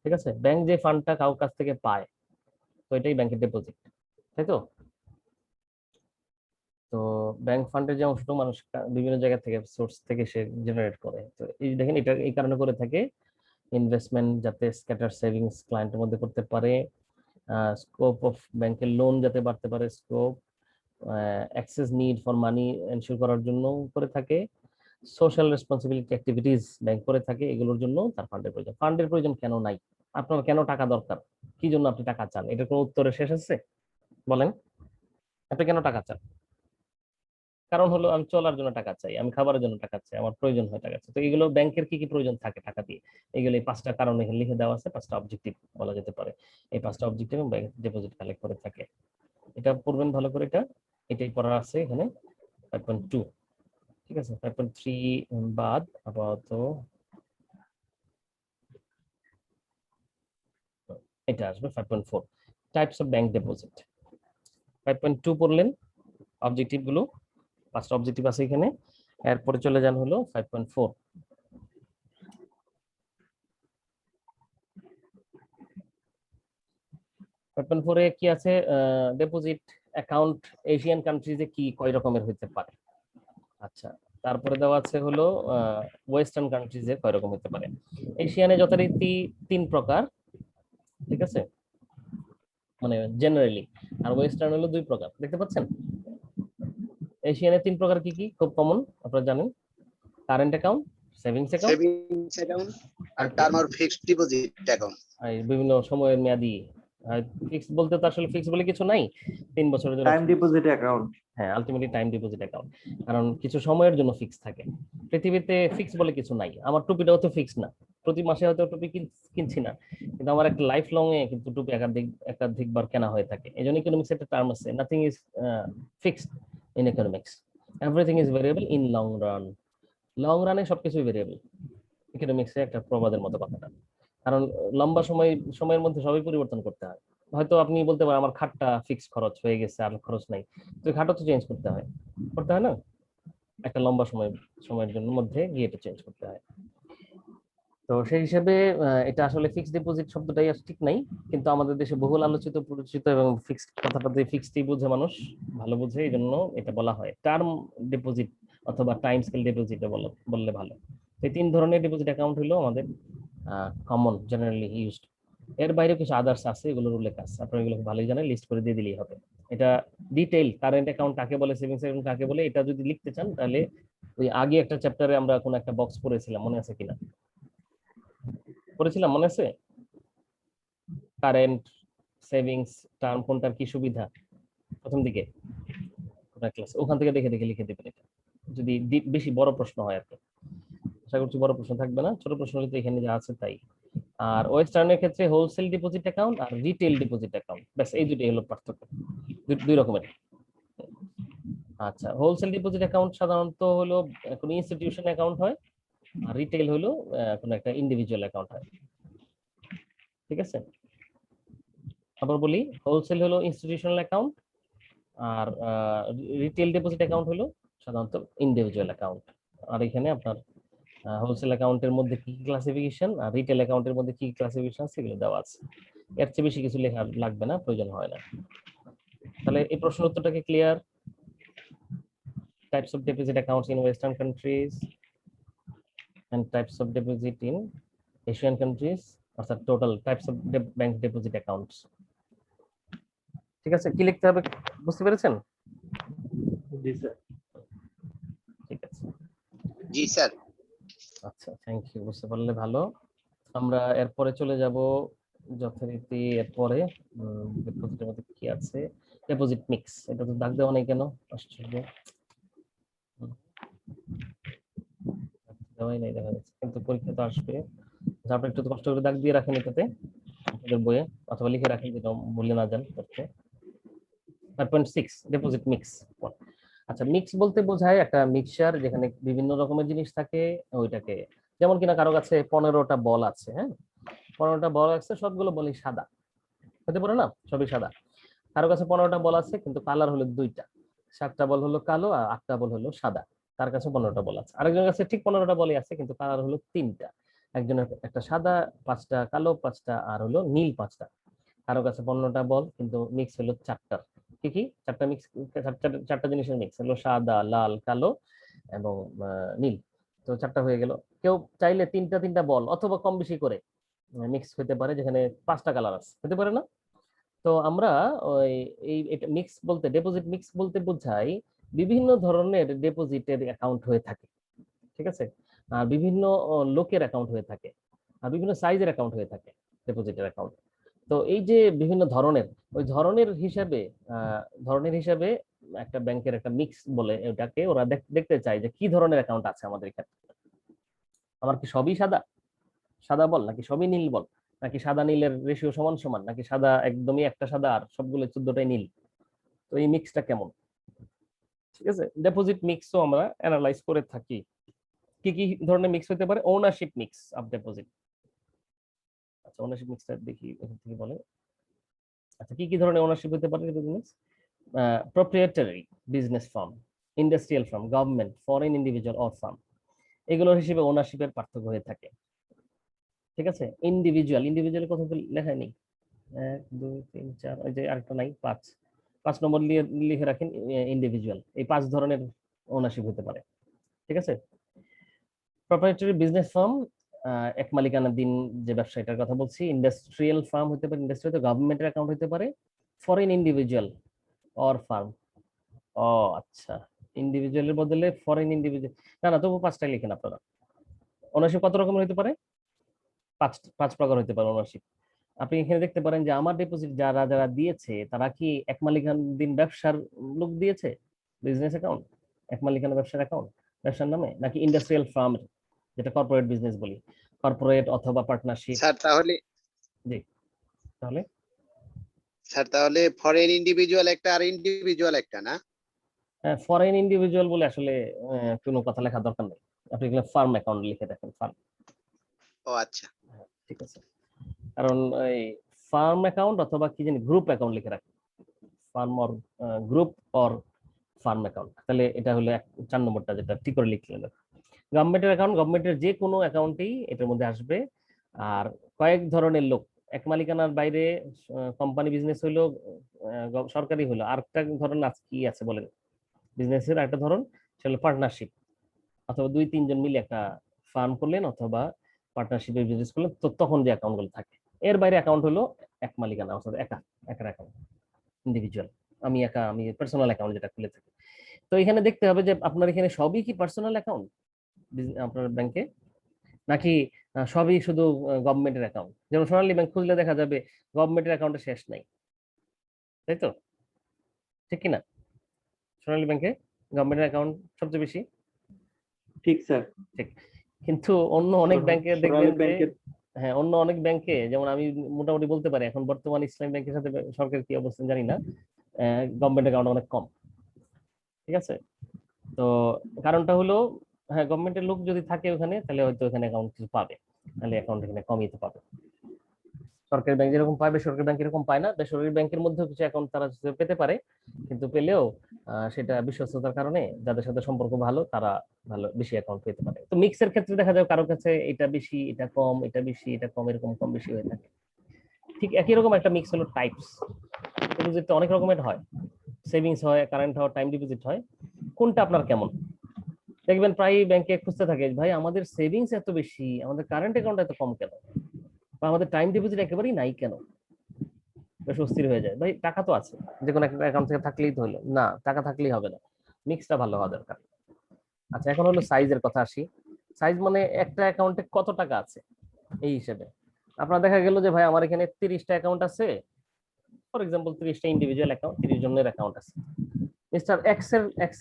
ঠিক আছে। ব্যাংক যে ফান্ডটা কারোর কাছ থেকে পায়, তো এটাই ব্যাংকের ডিপোজিট, তাই তো? তো ব্যাংক ফান্ডের যে অংশটা মানুষ বিভিন্ন জায়গা থেকে সোর্স থেকে সে জেনারেট করে, তো এই দেখেন এটা এই কারণে করে থাকে, ইনভেস্টমেন্ট যাতে স্ক্যাটার সেভিংস ক্লায়েন্টের মধ্যে করতে পারে, স্কোপ অফ ব্যাংকের লোন যাতে বাড়তে পারে, scope access need for money ensure করার জন্য করে থাকে, সোশ্যাল রেসপন্সিবিলিটি অ্যাক্টিভিটিস ব্যাংক করে থাকে, এগুলোর জন্য তার ফান্ডের প্রয়োজন। ফান্ডের প্রয়োজন কেন নাই? আপনার কেন টাকা দরকার? কি জন্য আপনি টাকা চান? এটার কোনো উত্তরে শেষ আছে? বলেন, আপনি কেন টাকা চান? কারণ হলো আমি চলার জন্য টাকা চাই, আমি খাবারের জন্য টাকা চাই, আমার প্রয়োজন হয় টাকা চাই। তো এগুলো ব্যাংকের কি কি প্রয়োজন থাকে টাকা দিয়ে, এগুলো এই 5টা কারণ এখানে লিখে দেওয়া আছে, 5টা অবজেক্টিভ বলা যেতে পারে। এই 5টা অবজেক্টিভ ব্যাংক ডিপোজিট কালেক্ট করে থাকে। এটা পড়বেন ভালো করে, এটাই পড়া আছে এখানে 5.2, ঠিক আছে। 5.3 বাদ আপাতত এটা আসবে 5.4, টাইপস অফ ব্যাংক ডিপোজিট। 5.2 পড়লেন অবজেক্টিভ গুলো, 5টা অবজেক্টিভ আছে এখানে। এরপরে চলে যান হলো 5.4। 5.4 এ কি আছে? ডিপোজিট অ্যাকাউন্ট এশিয়ান কান্ট্রিজে কি কয় রকমের হতে পারে। আচ্ছা, তারপরে দেওয়া আছে হলো ওয়েস্টার্ন কান্ট্রিজে কয় রকম হতে পারে। এশিয়ানে যথারীতি 3 প্রকার, ঠিক আছে, মানে জেনারেলি, আর ওয়েস্টার্ন হলো 2 প্রকার, দেখতে পাচ্ছেন। এশিয়ানে 3 প্রকার কি কি খুব কমন আপনারা জানেন? Current account, savings account, savings account আর টার্ম আর ফিক্সড ডিপোজিট অ্যাকাউন্ট। আর বিভিন্ন সময়ের মেয়াদি। ফিক্স বলতে তো আসলে ফিক্স বলে কিছু নাই, 3 বছরের জন্য টাইম ডিপোজিট অ্যাকাউন্ট। হ্যাঁ, আলটিমেটলি টাইম ডিপোজিট অ্যাকাউন্ট, কারণ কিছু সময়ের জন্য ফিক্স থাকে। পৃথিবীতে ফিক্স বলে কিছু নাই, আমার টুপিটাও তো ফিক্স না, প্রতি মাসে হয়তো টুপি কিনছি না, কিন্তু আমার একটা লাইফ লং এ কিন্তু টুপি একাধিকবার কেনা হয়ে থাকে। এই জন্য ইকোনমিক্স একটা টার্ম আছে, nothing is fixed in economics, everything is variable in long run. Long রানে সবকিছুই ভেরিয়েবল, ইকোনমিক্সে একটা প্রবাদের মতো কথাটা। কারণ লম্বা সময়ের মধ্যে সবই পরিবর্তন করতে হয়। হয়তো আপনি বলতে পারেন আমার খাটটা ফিক্স খরচ হয়ে গেছে, আর খরচ নাই, তো খাটও তো চেঞ্জ করতে হয় না? একটা লম্বা সময়ের জন্য মধ্যে গিয়ে এটা চেঞ্জ করতে হয়। তো সেই হিসেবে এটা আসলে ফিক্সড ডিপোজিট শব্দটাই ঠিক নাই, কিন্তু আমাদের দেশে বহুল আলোচিত পরিচিত এবং ফিক্সড কথাটা দিয়ে ফিক্সডই বোঝে মানুষ, ভালো বোঝে, এই জন্য এটা বলা হয় টার্ম ডিপোজিট অথবা টাইম স্কেল ডিপোজিট বললে ভালো। এই তিন ধরনের ডিপোজিট অ্যাকাউন্ট হলো আমাদের কমন জেনারেলি ইউজড। এর বাইরে কিছু আদার্স আছে, এগুলোর উল্লেখ আছে, আপনারা এগুলো ভালোই জানেন, লিস্ট করে দিয়ে দিলেই হবে। এটা ডিটেইল কারেন্ট অ্যাকাউন্ট কাকে বলে, সেভিংস অ্যাকাউন্ট কাকে বলে, এটা যদি লিখতে চান তাহলে ওই আগে একটা চ্যাপ্টারে আমরা কোনো একটা বক্স পড়েছিলাম, মনে আছে কিনা? পড়েছিলাম, মনে আছে? কারেন্ট, সেভিংস, টার্ম কোনটার কি সুবিধা, প্রথম দিকে ক্লাস, ওখান থেকে দেখে দেখে লিখে দেবেন এটা, যদি বেশি বড় প্রশ্ন হয় আর কি। আশা করছি বড় প্রশ্ন থাকবে না, ছোট প্রশ্ন হলে তো এখানে যা আছে তাই। আর ওয়েস্টার্নের ক্ষেত্রে হোলসেল ডিপোজিট অ্যাকাউন্ট আর রিটেল ডিপোজিট অ্যাকাউন্ট, ব্যাস এই দুটোই হলো পার্থক্য, দুই রকমের। আচ্ছা, হোলসেল ডিপোজিট অ্যাকাউন্ট সাধারণত হলো কোনো ইনস্টিটিউশন অ্যাকাউন্ট হয়, আর রিটেল হলো কোনো একটা ইন্ডিভিজুয়াল অ্যাকাউন্ট হয়। ঠিক আছে, আবার বলি, হোলসেল হলো ইনস্টিটিউশনাল অ্যাকাউন্ট, আর রিটেল ডিপোজিট অ্যাকাউন্ট হলো সাধারণত ইন্ডিভিজুয়াল অ্যাকাউন্ট। আর এখানে আপনার হোলসেল অ্যাকাউন্টের মধ্যে কি ক্লাসিফিকেশন আর রিটেল অ্যাকাউন্টের মধ্যে কি ক্লাসিফিকেশন সেগুলো দেওয়া আছে, এর চেয়ে বেশি কিছু লেখা লাগবে না, প্রয়োজন হয় না। তাহলে এই প্রশ্নের উত্তরটাকে clear? Types of deposit accounts in western countries and types of deposit in Asian countries, অর্থাৎ total types of bank deposit accounts. ঠিক আছে, কি লিখতে হবে বুঝতে পেরেছেন? জি স্যার। ঠিক আছে, জি স্যার। আচ্ছা, থ্যাংক ইউ, বুঝতে পারলে ভালো। আমরা এরপরে চলে যাব যথারীতি, এরপরে ডিপোজিটের মধ্যে কি আছে, ডিপোজিট মিক্স। এটা তো দাগ দেওয়া নেই কেন, আশ্চর্য, দেওয়াই নেই দেখা যাচ্ছে, কিন্তু পরীক্ষা তো আসবে, আপনি একটু কষ্ট করে দাগ দিয়ে রাখেন এটাতে আপনাদের বইয়ে, অথবা লিখে রাখেন যেটা ভুলে না যান করতে। 5.6 ডিপোজিট মিক্স। আচ্ছা, মিক্স বলতে বোঝায় একটা মিক্সচার যেখানে বিভিন্ন রকমের জিনিস থাকে ওইটাকে, যেমন কিনা কারো কাছে 15টা বল আছে, হ্যাঁ 15টা বল আছে, সবগুলো বলই সাদা, হতে পারে না সবই সাদা। কারো কাছে 15টা বল আছে কিন্তু কালার হলো 2টা, 7টা বল হলো কালো আর 8টা বল হলো সাদা, তার কাছে 15টা বল আছে। আরেকজনের কাছে ঠিক 15টা বলই আছে কিন্তু কালার হলো 3টা, একজনের একটা সাদা, 5টা কালো, 5টা আর হলো নীল 5টা। কারো কাছে 15টা বল কিন্তু মিক্স হলো 4টা। কি কি 4টা মিক্স, 4টা জিনিসের মিক্স হলো সাদা, লাল, কালো এবং নীল। তো 4টা হয়ে গেল। কেউ চাইলে 3টা বল অথবা কম বেশি করে মিক্স হতে পারে, যেখানে 5টা কালার আছে, হতে পারে না? তো আমরা ওই এটা মিক্স বলতে, ডিপোজিট মিক্স বলতে বোঝাই বিভিন্ন ধরনের ডিপোজিটের অ্যাকাউন্ট হয়ে থাকে, ঠিক আছে, আর বিভিন্ন লোকের অ্যাকাউন্ট হয়ে থাকে, আর বিভিন্ন সাইজের অ্যাকাউন্ট হয়ে থাকে ডিপোজিটের অ্যাকাউন্ট। তো এই যে বিভিন্ন ধরনের, ওই ধরনের হিসাবে একটা ব্যাংকের একটা মিক্স বলে, ওটাকে ওরা দেখতে চায় যে কি ধরনের অ্যাকাউন্ট আছে আমাদের এখানে। আমার কি সবই সাদা সাদা বল, নাকি সবই নীল বল, নাকি সাদা নীলের রেশিও সমান সমান, নাকি সাদা একদমই একটা সাদা আর সবগুলো 14টাই নীল। তো এই মিক্সটা কেমন, ঠিক আছে, ডিপোজিট মিক্সও আমরা অ্যানালাইজ করে থাকি। কি কি ধরনের মিক্স হতে পারে? Ownership mix of deposit. আচ্ছা, ওনারশিপ মিক্সটা দেখি এখান থেকে বলে। আচ্ছা, কি কি ধরনের ওনারশিপ হতে পারে deposit mix? Proprietary, business firm, industrial firm, government, foreign individual or firm, এগুলোর হিসেবে ওনারশিপের পার্থক্য হয়ে থাকে। ঠিক আছে, ইন্ডিভিজুয়াল কথা তো লেখাই নেই, 1 2 3 4, ওই যে আরেকটা নাই 5 নম্বর লিখে রাখেন ইন্ডিভিজুয়াল। এই 5 ধরনের ওনারশিপ হতে পারে, ঠিক আছে। প্রপ্রাইটারি বিজনেস ফার্ম, এক মালিকানাধীন যে ব্যবসায়টার কথা বলছি। ইন্ডাস্ট্রিয়াল ফার্ম হতে পারে, ইন্ডাস্ট্রি তো গভর্নমেন্টের অ্যাকাউন্ট হতে পারে। ফরেন ইন্ডিভিজুয়াল অর ফার্ম, ও আচ্ছা, ইন্ডিভিজুয়ালের বদলে ফরেন ইন্ডিভিজুয়াল, না তবু 5টাই লিখেন আপনারা। ওনারশিপ কত রকমের হতে পারে? 5 প্রকার হতে পারে ওনারশিপ। আপনি এখানে দেখতে পারেন যে আমার ডিপোজিট যারা যারা দিয়েছে তারা কি এক মালিকানাধীন ব্যবসার লোক দিয়েছে, বিজনেস অ্যাকাউন্ট, এক মালিকানা ব্যবসার অ্যাকাউন্ট ব্যবসার নামে, নাকি ইন্ডাস্ট্রিয়াল ফার্ম যেটা কর্পোরেট বিজনেস বলি, কর্পোরেট অথবা পার্টনারশিপ। স্যার তাহলে জি, তাহলে ফরেন ইন্ডিভিজুয়াল একটা আর ইন্ডিভিজুয়াল একটা না? ফরেন ইন্ডিভিজুয়াল বলে আসলে কোনো কথা লেখা দরকার নেই, আপনি এগুলো ফার্ম অ্যাকাউন্ট লিখে দেখেন, ফার্ম। ও আচ্ছা, ঠিক আছে, কারণ এই ফার্ম অ্যাকাউন্ট অথবা কি জানি গ্রুপ অ্যাকাউন্ট লিখে রাখেন, farm or group or farm account, তাহলে এটা হলো 4 নম্বরটা যেটা ঠিক করে লিখলেন। গভর্নমেন্টের অ্যাকাউন্ট গভর্নমেন্টের যে কোনো অ্যাকাউন্টেই এটার মধ্যে আসবে। আর কয়েক ধরনের লোক, এক মালিকানার বাইরে কোম্পানি বিজনেস হইলো, সরকারি হইলো, আরেকটা ধরন আছে, কি আছে বলেন? বিজনেসের একটা ধরন সেটা পার্টনারশিপ, অথবা 2-3 জন মিলে একটা ফার্ম করলেন অথবা পার্টনারশিপে বিজনেস করলেন, তো তখন যে অ্যাকাউন্টগুলো থাকে। এর বাইরে অ্যাকাউন্ট হলো এক মালিকানা, অর্থাৎ একার অ্যাকাউন্ট, ইন্ডিভিজুয়াল। আমি পার্সোনাল অ্যাকাউন্ট যেটা খুলে থাকি। তো এখানে দেখতে হবে যে আপনার এখানে সবই কি পার্সোনাল অ্যাকাউন্ট আপনার ব্যাংকে, নাকি সবই শুধু গভর্নমেন্টের অ্যাকাউন্ট। যেমন সোনালী ব্যাংক খুললে দেখা যাবে গভর্নমেন্টের অ্যাকাউন্টে শেষ নাই, তাই তো? ঠিক কিনা? সোনালী ব্যাংকে গভর্নমেন্টের অ্যাকাউন্ট সবচেয়ে বেশি। ঠিক স্যার। ঠিক। কিন্তু অন্য অনেক ব্যাংকে দেখবেন সোনালী যে, ব্যাংকের হ্যাঁ, অন্য অনেক ব্যাংকে, যেমন আমি মোটামুটি বলতে পারি এখন বর্তমান ইসলামী ব্যাংকের সাথে সরকারের কি অবস্থান জানি না, গভর্নমেন্ট অ্যাকাউন্ট অনেক কম। ঠিক আছে? তো কারণটা হলো, হ্যাঁ, গভর্নমেন্টের লোক যদি থাকে ওখানে, তাহলে হয়তো ওখানে অ্যাকাউন্ট কিছু পাবে, তাহলে অ্যাকাউন্ট এখানে কমই তো পাবে। সরকারি ব্যাংক যেরকম পায়, বেসরকারি ব্যাংক এরকম পায় না। বেসরকারি ব্যাংকের মধ্যেও কিছু অ্যাকাউন্ট তারা পেতে পারে, কিন্তু পেলেও সেটা বিশ্বস্ততার কারণে যাদের সাথে সম্পর্ক ভালো তারা ভালো বেশি অ্যাকাউন্ট পেতে পারে। তো মিক্সের ক্ষেত্রে দেখা যায় কারো কাছে এটা বেশি, এটা কম, এটা বেশি, এটা কম, এরকম কম বেশি হয়ে থাকে। ঠিক একই রকম একটা মিক্স হলো টাইপস। ডিপোজিট অনেক রকমের হয়, সেভিংস হয়, কারেন্ট হয়, টাইম ডিপোজিট হয়। কোনটা আপনার কেমন? দেখবেন প্রায় ব্যাংকে খুঁজতে থাকে, ভাই আমাদের সেভিংস এত বেশি, আমাদের কারেন্ট অ্যাকাউন্ট এত কম কেন, বা আমাদের টাইম ডিপোজিট একেবারেই নাই কেন। বেশ অস্থির হয়ে যায়, ভাই টাকা তো আছে, যে কোনো একটা অ্যাকাউন্ট থেকে থাকলেই তো হলো না, টাকা থাকলেই হবে না, মিক্সটা ভালো হওয়া দরকার। আচ্ছা, এখন হলো সাইজের কথা আসি। সাইজ মানে একটা অ্যাকাউন্টে কত টাকা আছে এই হিসেবে। আপনার দেখা গেল যে ভাই আমার এখানে 30টা অ্যাকাউন্ট আছে, ফর এক্সাম্পল 30টা ইন্ডিভিজুয়াল অ্যাকাউন্ট, 30 জনের অ্যাকাউন্ট আছে। মিস্টার এক্স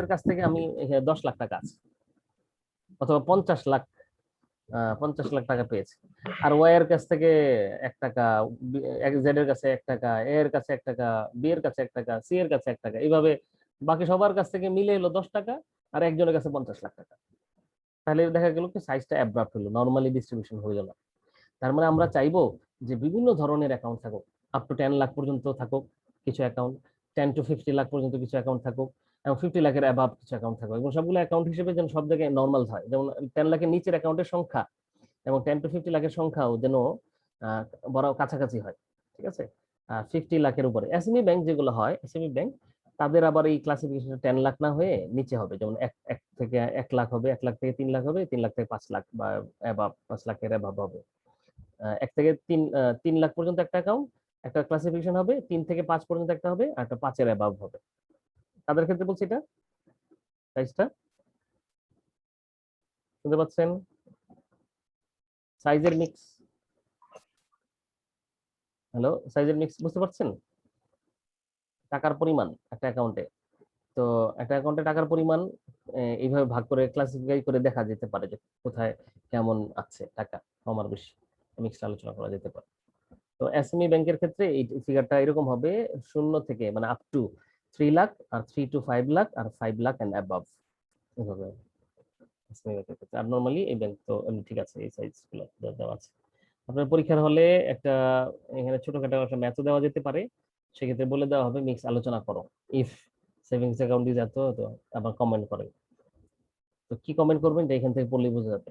এর কাছ থেকে আমি 10 লাখ টাকা আছে, অথবা 50 লাখ টাকা পেয়েছে। আর ওয়াই এর কাছ থেকে 1 টাকা, জেড এর কাছে 1 টাকা, এ এর কাছে 1 টাকা, বি এর কাছে 1 টাকা, সি এর কাছে 1 টাকা, এইভাবে বাকি সবার কাছ থেকে মিলে হলো 10 টাকা, আর একজনের কাছে 50 লাখ টাকা। তাহলে দেখা গেল কি সাইজটা অ্যাব্রাপ্ট হলো, নর্মালি ডিস্ট্রিবিউশন হয়ে গেল। তার মানে আমরা চাইবো যে বিভিন্ন ধরনের অ্যাকাউন্ট থাকুক, আপ টু 10 লাখ পর্যন্ত থাকুক কিছু অ্যাকাউন্ট, 10 to 50 লাখ পর্যন্ত কিছু অ্যাকাউন্ট থাকুক, এবং 50 লাখের অ্যাবাভ কিছু অ্যাকাউন্ট থাকুক, এবং সবগুলো অ্যাকাউন্ট হিসেবে যেন সব জায়গায় নর্মাল হয়। যেমন 10 লাখের নিচের অ্যাকাউন্টের সংখ্যা এবং 10 to 50 লাখের সংখ্যাও যেন বড় কাছাকাছি হয়। ঠিক আছে? 50 লাখের উপরে এসএমই ব্যাংক যেগুলো হয়, এসএমই ব্যাংক তাদের আবার এই ক্লাসিফিকেশন 10 লাখ না হয়ে নিচে হবে, যেমন 1 থেকে 1 লাখ হবে, 1 লাখ থেকে 3 লাখ হবে, 3 লাখ থেকে 5 লাখ বা অ্যাবাভ 5 লাখের অ্যাবাভ হবে। 1 থেকে 3 লাখ পর্যন্ত একটা অ্যাকাউন্ট, একটা ক্লাসিফিকেশন হবে, 3 থেকে 5 পর্যন্ত একটা হবে, আর একটা 5 এর অ্যাবাভ হবে। তাদের ক্ষেত্রে বলছি এটা সাইজটা, শুনতে পাচ্ছেন? সাইজের মিক্স, হ্যালো, সাইজের মিক্স বুঝতে পারছেন? টাকার পরিমাণ একটা অ্যাকাউন্টে, তো একটা অ্যাকাউন্টে টাকার পরিমাণ এইভাবে ভাগ করে ক্লাসিফাই করে দেখা যেতে পারে যে কোথায় কেমন আছে টাকা, কম আর বেশি, মিক্সড আলোচনা করা যেতে পারে। তো এসএমই ব্যাংকের ক্ষেত্রে এই ফিগারটা এরকম হবে, 0 থেকে মানে আপ টু 3 লাখ, আর 3 to 5 লাখ, আর 5 লাখ এন্ড অ্যাবাভ, এভাবে এসএমই ব্যাংকের ক্ষেত্রে। আর নরমালি এই ব্যাংক তো এমনি ঠিক আছে, এই সাইজগুলো দেওয়া আছে। আপনার পরীক্ষার হলে একটা এখানে ছোটখাটো একটা ম্যাথও দেওয়া যেতে পারে, সেক্ষেত্রে বলে দেওয়া হবে মিক্স আলোচনা করো, ইফ সেভিংস অ্যাকাউন্ট ইজ এত, তো আবার কমেন্ট করেন। তো কি কমেন্ট করবেন এটা এখান থেকে পড়লেই বোঝা যাবে,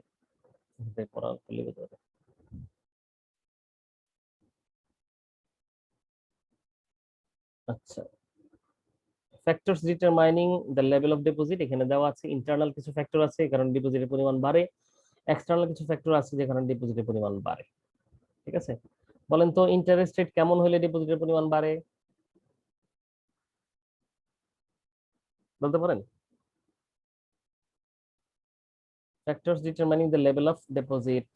এখান থেকে পড়া পড়লেই বোঝা যাবে। আচ্ছা, factors determining the level of deposit, এখানে দেওয়া আছে ইন্টারনাল কিছু ফ্যাক্টর আছে কারণ ডিপোজিটের পরিমাণ বাড়ে, এক্সটার্নাল কিছু ফ্যাক্টর আছে যে কারণে ডিপোজিটের পরিমাণ বাড়ে। ঠিক আছে? বলেন তো ইন্টারেস্ট রেট কেমন হলে ডিপোজিটের পরিমাণ বাড়ে, বলতে পারেন? Factors determining the level of deposit,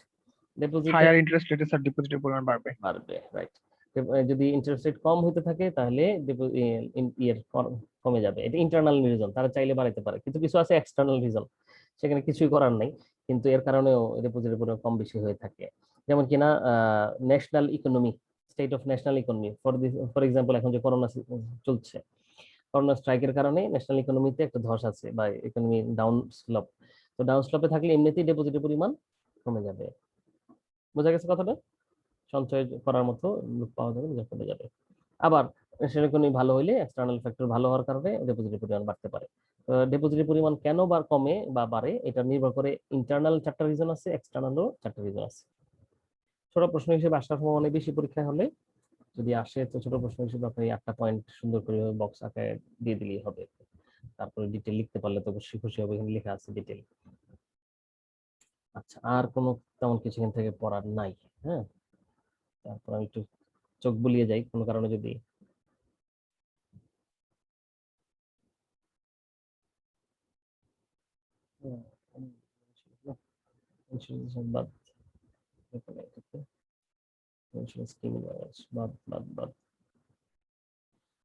deposit higher interest রেটে স্যার ডিপোজিটের পরিমাণ বাড়বে। বাড়বে, রাইট। যদি ইন্টারেস্ট রেট কম হতে থাকে তাহলে কমে যাবে, এটা ইন্টারনাল রিজন, তারা চাইলে বাড়াইতে পারে, কিন্তু কিছু আছে এক্সটার্নাল রিজন, সেখানে কিছুই করার নাই, কিন্তু এর কারণেও ডিপোজিটের পরিমাণ কম বেশি হয়ে থাকে। যেমন কিনা national economy, state of national economy, for example এখন যে করোনা চলছে, করোনা স্ট্রাইকের কারণে ন্যাশনাল ইকোনমিতে একটা ধস আছে বা ইকোনমি ডাউন স্লোপ, তো ডাউন স্লোপে থাকলে এমনিতেই ডিপোজিটের পরিমাণ কমে যাবে। বোঝা গেছে কথাটা? সঞ্চয় করার মতো লোক পাওয়া যাবে, নিজে কমে যাবে। আবার সেরকমই ভালো হইলে এক্সটার্নাল ফ্যাক্টর ভালো হওয়ার কারণে ডিপোজিটের পরিমাণ বাড়তে পারে। ডিপোজিটের পরিমাণ কেন বা কমে বা বাড়ে এটা নির্ভর করে ইন্টারনাল 4টা রিজন আছে, এক্সটার্নালও 4টা রিজন আছে। ছোট প্রশ্ন হিসেবে আসার সম্ভাবনা বেশি পরীক্ষায় হলে, যদি আসে তো ছোট প্রশ্ন হিসেবে আপনি 8টা পয়েন্ট সুন্দর করে বক্স আকারে দিয়ে দিলেই হবে। তারপরে ডিটেল লিখতে পারলে তো অবশ্যই খুশি হবে, এখানে লেখা আছে ডিটেল। আচ্ছা, আর কোনো তেমন কিছু এখান থেকে পড়ার নাই। হ্যাঁ, তারপর আমি একটু চোখ বুলিয়ে যাই কোনো কারণে যদি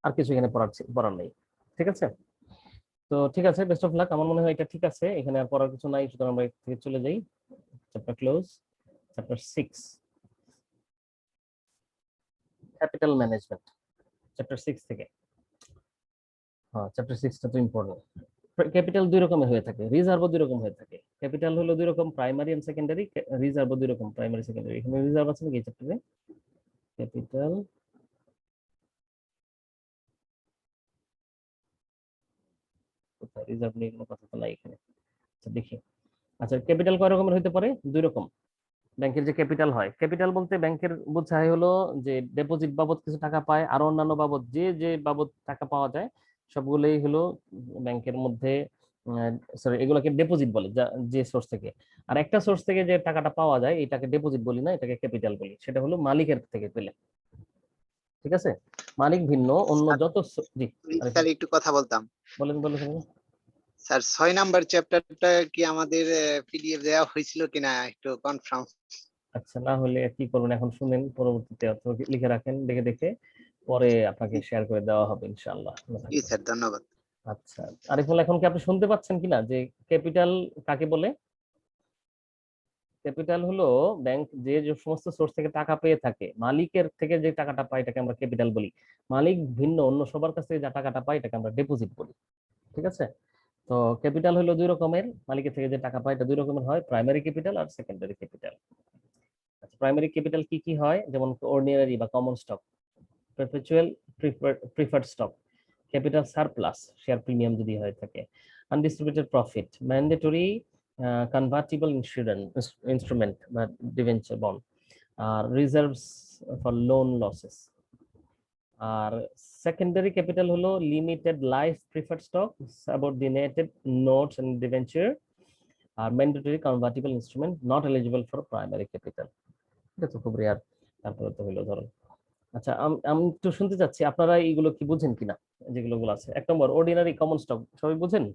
আর কিছু এখানে পড়ার নেই। ঠিক আছে, তো ঠিক আছে, বেস্ট অফ লাক। আমার মনে হয় এটা ঠিক আছে, এখানে আর পড়ার কিছু নাই, সুতরাং আমরা থেকে চলে যাই। Chapter close. Chapter 6 capital management, chapter 6 থেকে। হ্যাঁ, চ্যাপ্টার 6টা তো ইম্পর্টেন্ট। ক্যাপিটাল দুই রকমের হয়ে থাকে, রিজার্ভও দুই রকম হয়ে থাকে। ক্যাপিটাল হলো দুই রকম, প্রাইমারি এন্ড সেকেন্ডারি। রিজার্ভও দুই রকম, প্রাইমারি সেকেন্ডারি। এখানে রিজার্ভ আছে নাকি এই চ্যাপ্টারে? ক্যাপিটাল কোথায়? রিজার্ভ নিয়ে কোনো কথা তো নাই এখানে। আচ্ছা দেখি। আচ্ছা, ক্যাপিটাল কয় রকমের হতে পারে? দুই রকম। ব্যাংকের যে ক্যাপিটাল হয়, ক্যাপিটাল বলতে ব্যাংকের বোঝায় হলো যে ডিপোজিট বাবদ কিছু টাকা পায়, আর অন্যান্য বাবদ যে বাবদ টাকা পাওয়া যায় সবগুলোই হলো ব্যাংকের মধ্যে, সরি এগুলোকে ডিপোজিট বলে, যে সোর্স থেকে। আর একটা সোর্স থেকে যে টাকাটা পাওয়া যায় এটাকে ডিপোজিট বলি না, এটাকে ক্যাপিটাল বলি। সেটা হলো মালিকের থেকে পেলে। ঠিক আছে, মালিক ভিন্ন অন্য যত জি স্যার একটু কথা বলতাম। বলেন বলেন। স্যার 6 নাম্বার চ্যাপ্টারটা কি আমাদের পিডিএফ দেওয়া হয়েছিল কিনা একটু কনফার্ম। আচ্ছা, না হলে কি করবেন এখন শুনেন, পরবর্তীতে অথবা লিখে রাখেন, দেখে দেখে পরে আপনাকে শেয়ার করে দেওয়া হবে ইনশাআল্লাহ। জি স্যার, ধন্যবাদ। আচ্ছা, আরিফুল এখন কি আপনি শুনতে পাচ্ছেন কিনা যে ক্যাপিটাল কাকে বলে? ক্যাপিটাল হলো ব্যাংক যে সমস্ত সোর্স থেকে টাকা পেয়ে থাকে, মালিকের থেকে যে টাকাটা পায় এটাকে আমরা ক্যাপিটাল বলি। মালিক ভিন্ন অন্য সবার কাছ থেকে যে টাকাটা পায় এটাকে আমরা ডিপোজিট বলি। ঠিক আছে, তো ক্যাপিটাল হলো দুই রকমের, মালিকের থেকে যে টাকা পায় এটা দুই রকমের হয়, প্রাইমারি ক্যাপিটাল আর সেকেন্ডারি ক্যাপিটাল। আচ্ছা, প্রাইমারি ক্যাপিটাল কি কি হয়? যেমন অর্ডিনারি বা common stock, perpetual preferred stock, capital surplus share premium যদি হয়ে থাকে, undistributed profit, mandatory convertible instrument বা ডিভেঞ্চার বন্ড, আর রিজার্ভস ফর লোন লসেস। আর সেকেন্ডারি ক্যাপিটাল হলো limited life preferred stock, subordinated notes and debenture, আর mandatory convertible instrument not eligible for primary capital. এটা তো খুব রেয়ার। তারপরে তো হলো ধরুন। আচ্ছা, আমি একটু শুনতে চাচ্ছি আপনারা এইগুলো কি বুঝেন কিনা, যেগুলো আছে। 1 নম্বর অর্ডিনারি কমন স্টক, সবাই বুঝেন?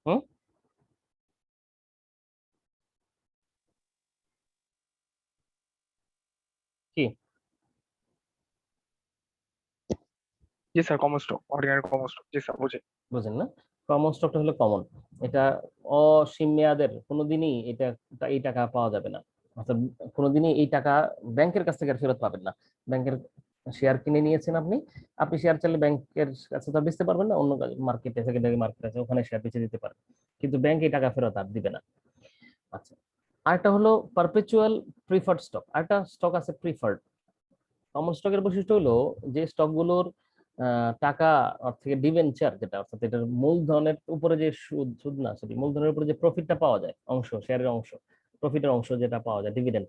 হুম, কি জি sir, common stock, ordinary common stock, জি স্যার বুঝি। বুঝেন না? কমন স্টকটা হলো কমন, এটা অসীম মেয়াদের, কোনোদিনই এই টাকা পাওয়া যাবে না। অর্থাৎ কোনোদিনই এই টাকা ব্যাংকের কাছ থেকে আর ফেরত পাবেন না। ব্যাংকের শেয়ার কিনে নিয়েছেন আপনি, আপনি শেয়ার চাইলে ব্যাংকের কাছে তো আর বেচতে পারবেন না, অন্য মার্কেটে, সেকেন্ডারি মার্কেট আছে, ওখানে শেয়ার বেচে দিতে পারেন, কিন্তু ব্যাংক এই টাকা ফেরত আর দিবে না। আচ্ছা, আরেকটা হলো পারপেচুয়াল প্রিফার্ড স্টক, আরেকটা স্টক আছে প্রিফার্ড। কমন স্টকের বৈশিষ্ট্য হলো যে স্টকগুলোর টাকা থেকে ডিভেঞ্চার, যেটা অর্থাৎ এটার মূলধনের উপরে যে সুদ না, সরি মূলধনের উপরে যে প্রফিটটা পাওয়া যায়, অংশ, শেয়ারের অংশ, প্রফিটের অংশ যেটা পাওয়া যায়, ডিভিডেন্ড,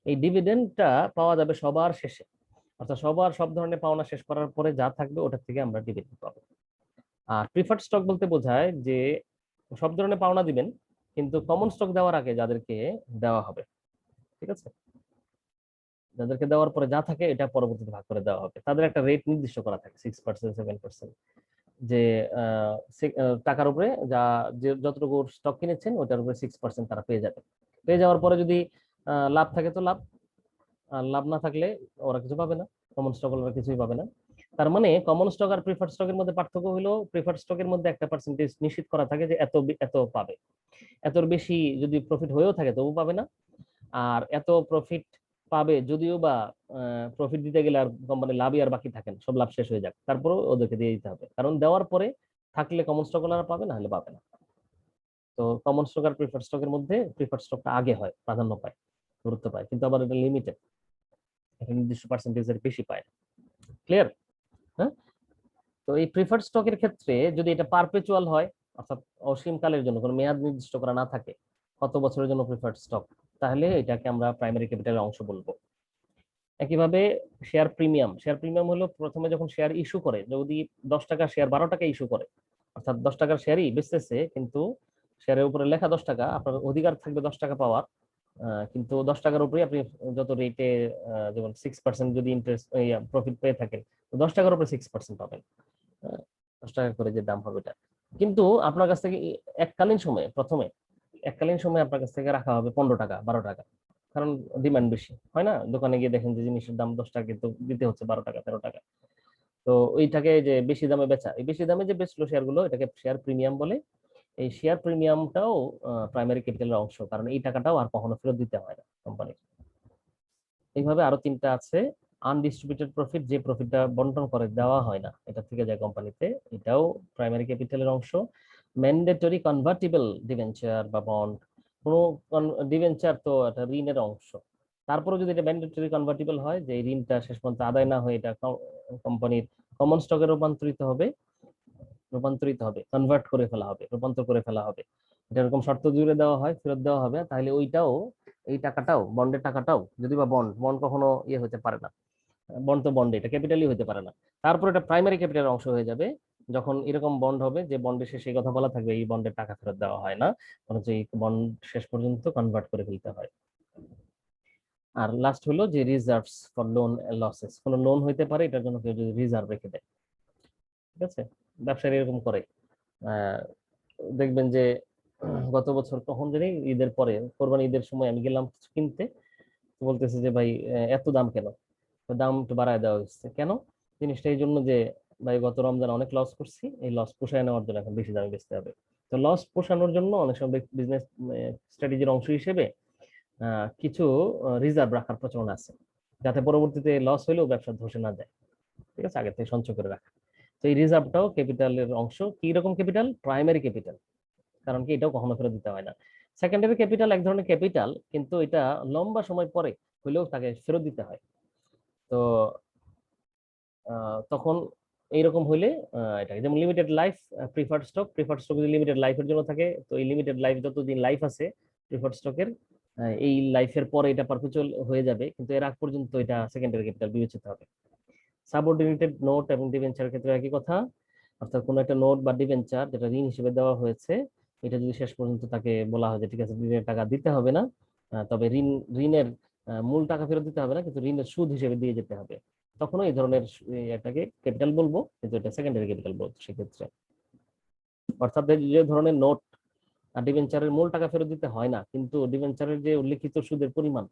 এই ডিভিডেন্ডটা পাওয়া যাবে সবার শেষে। অর্থাৎ সব ধরনের পাওনা শেষ করার পরে যা থাকবে ওটার থেকে আমরা ডিভিডেন্ড পাবো। আর প্রিফার্ড স্টক বলতে বোঝায় যে সব ধরনের পাওনা দিবেন, কিন্তু কমন স্টক দেওয়ার আগে যাদেরকে দেওয়া হবে, ঠিক আছে, যাদেরকে দেওয়ার পরে যা থাকে এটা পরবর্তীতে ভাগ করে দেওয়া হবে, তাদের একটা রেট নির্দিষ্ট করা থাকে 6%, 7%, যে টাকার উপরে যা যে যতটুকু স্টক কিনেছেন ওটার উপরে 6% তারা পেয়ে যাবে। পেয়ে যাওয়ার পরে যদি লাভ থাকে তো লাভ, আর লাভ না থাকলে ওরা কিছু পাবে না, কমন স্টক ওরা কিছুই পাবে না। তার মানে কমন স্টক আর প্রিফার্ড স্টকের মধ্যে পার্থক্য হলো প্রিফার্ড স্টকের মধ্যে একটা পার্সেন্টেজ নিশ্চিত করা থাকে যে এত এত পাবে, এতর বেশি যদি প্রফিট হয়েও থাকে তবু পাবে না। আর এত প্রফিট পাবে যদিও বা প্রফিট দিতে গেলে আর কোম্পানি লাভই আর বাকি থাকেন, সব লাভ শেষ হয়ে যাক, তারপরেও ওদেরকে দিয়ে দিতে হবে, কারণ দেওয়ার পরে থাকলে কমন স্টক ওনারা পাবে, না হলে পাবে না। তো কমন স্টক আর প্রিফার্ড স্টকের মধ্যে প্রিফার্ড স্টকটা আগে হয়, প্রাধান্য পায়, গুরুত্ব পায়, কিন্তু আবার এটা লিমিটেড, একটা নির্দিষ্ট পার্সেন্টেজের বেশি পায়। ক্লিয়ার? হ্যাঁ, তো এই প্রিফার্ড স্টকের ক্ষেত্রে যদি এটা পারপেচুয়াল হয়, অর্থাৎ অসীম কালের জন্য, কোনো মেয়াদ নির্দিষ্ট করা না থাকে, কত বছরের জন্য প্রিফার্ড স্টক, তাহলে এটাকে আমরা প্রাইমারি ক্যাপিটালের অংশ বলবো। একইভাবে শেয়ার প্রিমিয়াম হলো প্রথমে যখন শেয়ার ইস্যু করে, যদি 10 টাকা শেয়ার 12 টাকা ইস্যু করে, অর্থাৎ 10 টাকার শেয়ারই বেচতেছে, কিন্তু শেয়ারের উপরে লেখা 10 টাকা, আপনার অধিকার থাকবে 10 টাকা পাওয়ার, কিন্তু 10 টাকার উপরে আপনি যত রেটে, যেমন 6% যদি ইন্টারেস্ট প্রফিট পেয়ে থাকেন, তো 10 টাকার উপরে 6% পাবেন, 10 টাকা করে যে দাম হবে এটা। কিন্তু আপনার কাছ থেকে এককালীন সময়ে আপনার কাছ থেকে রাখা হবে 15 টাকা 12 টাকা, কারণ ডিমান্ড বেশি হয় না, দোকানে গিয়ে দেখেন যে জিনিসের দাম 10 টাকা, কিন্তু দিতে হচ্ছে 12 টাকা 13 টাকা। তো ওইটাকে যে বেশি দামে বেচা, এই বেশি দামে যে বেচলো শেয়ারগুলো, এটাকে শেয়ার প্রিমিয়াম বলে। এই শেয়ার প্রিমিয়ামটাও প্রাইমারি ক্যাপিটালের অংশ, কারণ এই টাকাটাও আর কখনো ফেরত দিতে হয় না কোম্পানির। এইভাবে আরো 3টা আছে। আনডিস্ট্রিবিউটেড প্রফিট, যে প্রফিটটা বন্টন করে দেওয়া হয় না, এটা থেকে যায় কোম্পানিতে, এটাও প্রাইমারি ক্যাপিটালের অংশ। ম্যান্ডেটরি কনভার্টিবল ডিবেঞ্চার বা বন্ড, কোনো ডিবেঞ্চার তো এটা ঋণের অংশ, তারপরে যদি এটা ম্যান্ডেটরি কনভার্টিবল হয়, যে ঋণটা শেষ পর্যন্ত আদায় না হয়ে এটা কোম্পানির কমন স্টকে রূপান্তরিত হবে, কনভার্ট করে ফেলা হবে, রূপান্তর করে ফেলা হবে, এটা এরকম শর্ত জুড়ে দেওয়া হয়, ফেরত দেওয়া হবে, তাহলে ওইটাও, এই টাকাটাও, বন্ডের টাকাটাও, যদি বা বন্ড কখনো ইয়ে হতে পারে না, বন্ড তো বন্ড, এটা ক্যাপিটালই হতে পারে না, তারপর এটা প্রাইমারি ক্যাপিটালের অংশ হয়ে যাবে যখন এরকম বন্ড হবে যে বন্ডের শেষে কথা বলা থাকবে, এই বন্ডের টাকা ফেরত দেওয়া হয় না, বরঞ্চ এই বন্ড শেষ পর্যন্ত কনভার্ট করে ফেলতে হয়। আর লাস্ট হলো যে রিজার্ভস ফর লোন লসেস, কোনো লোন হইতে পারে, এটার জন্য কেউ যদি রিজার্ভ রেখে দেয়, ঠিক আছে, ব্যবসায়ী এরকম করে। দেখবেন যে গত বছর কখন জানি ঈদের পরে, কোরবানি ঈদের সময় আমি গেলাম কিছু কিনতে, বলতেছে যে ভাই এত দাম কেন, তো দাম একটু বাড়ায় দেওয়া হয়েছে কেন, জিনিসটা এই জন্য যে ভাই গত রমজান অনেক লস করছি, এই লস পোষায় নেওয়ার জন্য এখন বেশি দামে বেচতে হবে। তো লস পোষানোর জন্য অনেক সময় বিজনেস স্ট্র্যাটেজির অংশ হিসেবে কিছু রিজার্ভ রাখার প্রচলন আছে, যাতে পরবর্তীতে লস হলেও ব্যবসা ধসে না যায়, ঠিক আছে, আগে থেকে সঞ্চয় করে রাখা। তো এই রিজার্ভটাও ক্যাপিটালের অংশ। কি রকম ক্যাপিটাল? প্রাইমারি ক্যাপিটাল, কারণ কি এটাও কখনো ফেরত দিতে হয় না। সেকেন্ডারি ক্যাপিটাল এক ধরনের ক্যাপিটাল, কিন্তু এটা লম্বা সময় পরে হলেও তাকে ফেরত দিতে হয়। তো তখন এইরকম হইলে এটাকে, যেমন লিমিটেড লাইফ প্রিফার্ড স্টক যদি লিমিটেড লাইফের জন্য থাকে, তো এই লিমিটেড লাইফ যতদিন লাইফ আছে প্রিফার্ড স্টকের, এই লাইফের পরে এটা পারপেচুয়াল হয়ে যাবে, কিন্তু এর আগ পর্যন্ত এটা সেকেন্ডারি ক্যাপিটাল বিবেচিত হবে। সাবঅর্ডিনেটেড নোট এবং ডিবেঞ্চারের ক্ষেত্রে একই কথা, অর্থাৎ কোনো একটা নোট বা ডিবেঞ্চার যেটা ঋণ হিসেবে দেওয়া হয়েছে, এটা যদি শেষ পর্যন্ত তাকে বলা হয় যে ঠিক আছে ঋণের টাকা দিতে হবে না, তবে ঋণের মূল টাকা ফেরত দিতে হবে না, কিন্তু ঋণের সুদ হিসেবে দিয়ে যেতে হবে, তখনও এই ধরনের এটাকে ক্যাপিটাল বলবো, কিন্তু এটা সেকেন্ডারি ক্যাপিটাল বলবো সেক্ষেত্রে। অর্থাৎ যে ধরনের নোট আর ডিবেঞ্চারের মূল টাকা ফেরত দিতে হয় না, কিন্তু ডিবেঞ্চারের যে উল্লেখিত সুদের পরিমাণ,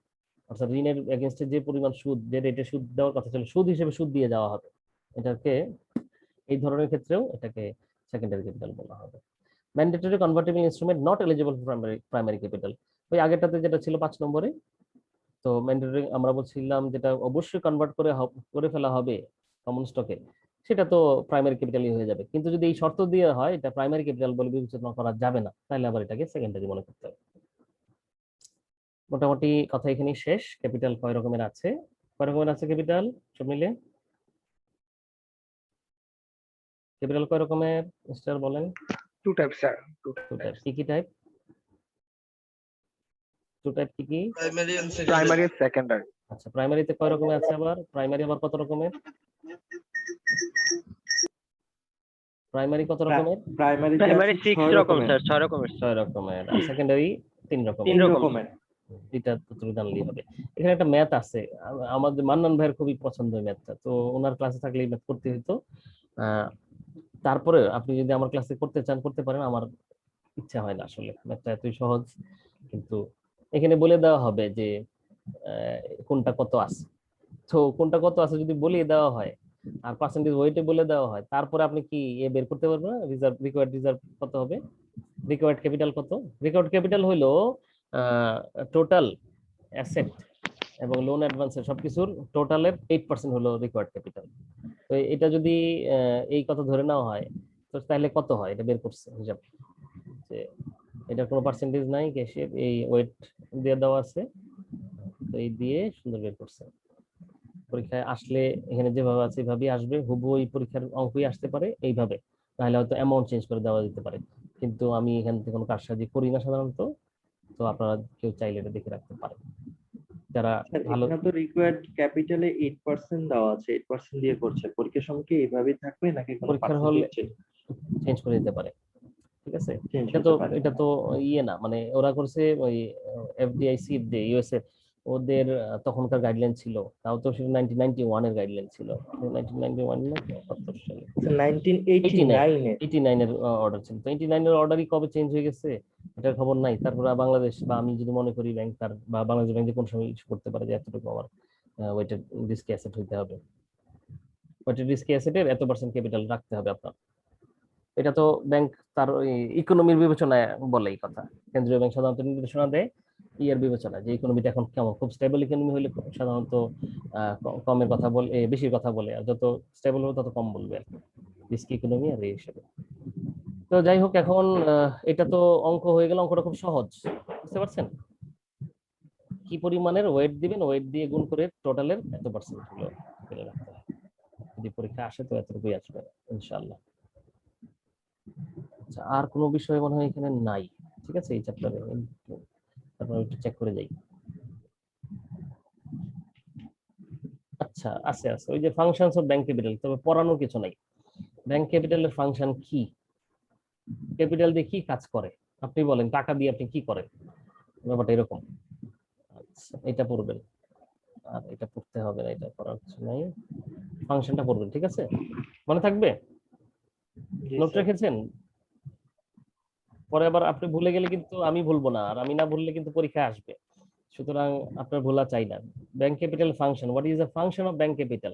অর্থাৎ ঋণের এগেনস্টে যে পরিমাণ সুদ, যে রেটে সুদ দেওয়ার কথা ছিল, সুদ হিসেবে সুদ দিয়ে যাওয়া হবে, এটাকে এই ধরনের ক্ষেত্রেও এটাকে সেকেন্ডারি ক্যাপিটাল বলা হবে। Mandatory convertible instrument not eligible for primary capital, ওই আগেরটাতে যেটা ছিল 5 নম্বরে। তো ম্যান্ডেটরি আমরা বলছিলাম যেটা অবশ্যই কনভার্ট করে ফেলা হবে কমন স্টকে, সেটা তো প্রাইমারি ক্যাপিটালই হয়ে যাবে, কিন্তু যদি এই শর্ত দিয়ে হয় এটা প্রাইমারি ক্যাপিটাল বলে বিবেচনা করা যাবে না, তাহলে আবার এটাকে সেকেন্ডারি মনে করতে হবে। মোটামুটি কথা এখানেই শেষ। ক্যাপিটাল কয় রকমের আছে ক্যাপিটাল সব মিলে? ক্যাপিটাল কয় রকমের মিস্টার বলেন? 2 types sir, 2 two type. Types. কি কি টাইপ? টু টাইপ কি কি? প্রাইমারি আর সেকেন্ডারি। আচ্ছা, প্রাইমারিতে কয় রকমের আছে আবার? প্রাইমারি আবার কত রকমের? প্রাইমারি কত রকমের? প্রাইমারি প্রাইমারি 6 রকম রকমের, স্যার, 6 রকমের। 6 রকমের। আর সেকেন্ডারি 3 রকমের। 3 রকম। রকমের। এটা তুমি জানলেই হবে। এখানে একটা ম্যাথ আছে, আমাদের মান্নান ভাইয়ের খুবই পছন্দের ম্যাথটা, তো ওনার ক্লাসে থাকলে এই ম্যাথ করতে হতো। তারপরে আপনি যদি আমার ক্লাসে করতে চান করতে পারেন, আমার ইচ্ছা হয় না আসলে, ম্যাথটা এতই সহজ। কিন্তু এখানে বলে দেওয়া হবে যে কোনটা কত আছে, তো কোনটা কত আছে যদি বলিয়ে দেওয়া হয় আর পার্সেন্টেজ ওয়েটে বলে দেওয়া হয়, তারপরে আপনি কি বের করতে পারবেন না রিকোয়ার্ড রিজার্ভ কত হবে, রিকোয়ার্ড ক্যাপিটাল কত? রিকোয়ার্ড ক্যাপিটাল হলো টোটাল অ্যাসেট এবং লোন অ্যাডভান্সের সবকিছুর টোটালের 8% হলো রিকোয়ার্ড ক্যাপিটাল। তো এটা যদি এই কথা ধরে নেওয়া হয়, তো তাহলে কত হয় এটা বের করছে হিসাব, যে এটার কোনো পার্সেন্টেজ নাই, ক্যাশের এই ওয়েট দিয়ে দেওয়া আছে, তো এই দিয়ে সুন্দর বের করছে। তো পরীক্ষায় আসলে এখানে যেভাবে আছে এইভাবেই আসবে, হুবহু এই পরীক্ষার অঙ্কই আসতে পারে এইভাবে, তাহলে হয়তো অ্যামাউন্ট চেঞ্জ করে দেওয়া যেতে পারে, কিন্তু আমি এখান থেকে কোনো কারসাজি করি না সাধারণত। তো আপনারা কেউ চাইলে এটা দেখে রাখতে পারেন যারা স্যার ভালো। এখানে তো রিকোয়ার্ড ক্যাপিটালে 8% দেওয়া আছে, 8% দিয়ে করছে, পরীক্ষার সময় কি এইভাবেই থাকবে নাকি কোনো পরীক্ষার হলে পার্সেন্টেজ চেঞ্জ করে দিতে পারে, ঠিক আছে। চেঞ্জ এটা তো হতে পারে? এটা তো ইয়ে না, মানে ওরা করছে ওই এফডিআইসি যে ইউএসএ ওদের তখনকার গাইডলাইন ছিল, তাও তো সেটা 1991 এর গাইডলাইন ছিল, 1991 না কত সালে, 1989 এ 89 এর অর্ডার ছিল। তো 89 এর অর্ডারই কবে চেঞ্জ হয়ে গেছে এটার খবর নাই। তারপরে বাংলাদেশ বা আমি যদি মনে করি ব্যাংক তার বা বাংলাদেশ ব্যাংক কোন সময় ইস্যু করতে পারে যে এতটুকু আমার ওয়েটেড রিস্ক অ্যাসেট হইতে হবে, ওয়েটেড রিস্ক অ্যাসেটের এত পার্সেন্ট ক্যাপিটাল রাখতে হবে আপনার। এটা তো ব্যাংক তার ইকোনমির বিবেচনায় বলে এই কথা। কেন্দ্রীয় ব্যাংক সাধারণত নির্দেশনা দেয় ইয়ার বিবেচনা যে ইকোনমিটা এখন কেমন, খুব স্টেবল ইকোনমি হলে সাধারণত কমের কথা বলে, বেশির কথা বলে, আর যত স্টেবল হবে তত কম বলবে আর কি, রিস্ক ইকোনমি আর এই হিসেবে। তো যাই হোক, এখন এটা তো অঙ্ক হয়ে গেল, অঙ্কটা খুব সহজ, বুঝতে পারছেন? কি পরিমাণের ওয়েট দিবেন, ওয়েট দিয়ে গুণ করে টোটালের এত পার্সেন্ট হলো ফেলে রাখতে হয়। যদি পরীক্ষা আসে তো এতটুকুই আসবে ইনশাআল্লাহ। আচ্ছা, আর কোনো বিষয় মনে হয় এখানে নাই, ঠিক আছে এই চ্যাপ্টারে। তারপর একটু চেক করে যাই। আচ্ছা, আছে আছে ওই যে ফাংশনস অফ ব্যাংক ক্যাপিটাল, তবে পড়ানোর কিছু নাই। ব্যাংক ক্যাপিটালের ফাংশন কি, ক্যাপিটাল দিয়ে কি কাজ করে, আপনি বলেন, টাকা দিয়ে আপনি কি করেন, ব্যাপারটা এরকম। আচ্ছা, এটা পড়বেন, আর এটা পড়তে হবে না, এটা পড়ার কিছু নাই। ফাংশনটা পড়বেন, ঠিক আছে, মনে থাকবে? জি নোট স্যার। রেখেছেন? পরে আবার আপনি ভুলে গেলে কিন্তু আমি ভুলবো না, আর আমি না ভুললে কিন্তু পরীক্ষায় আসবে, সুতরাং আপনার ভোলা চাই না। Bank capital function, what is the function of bank capital,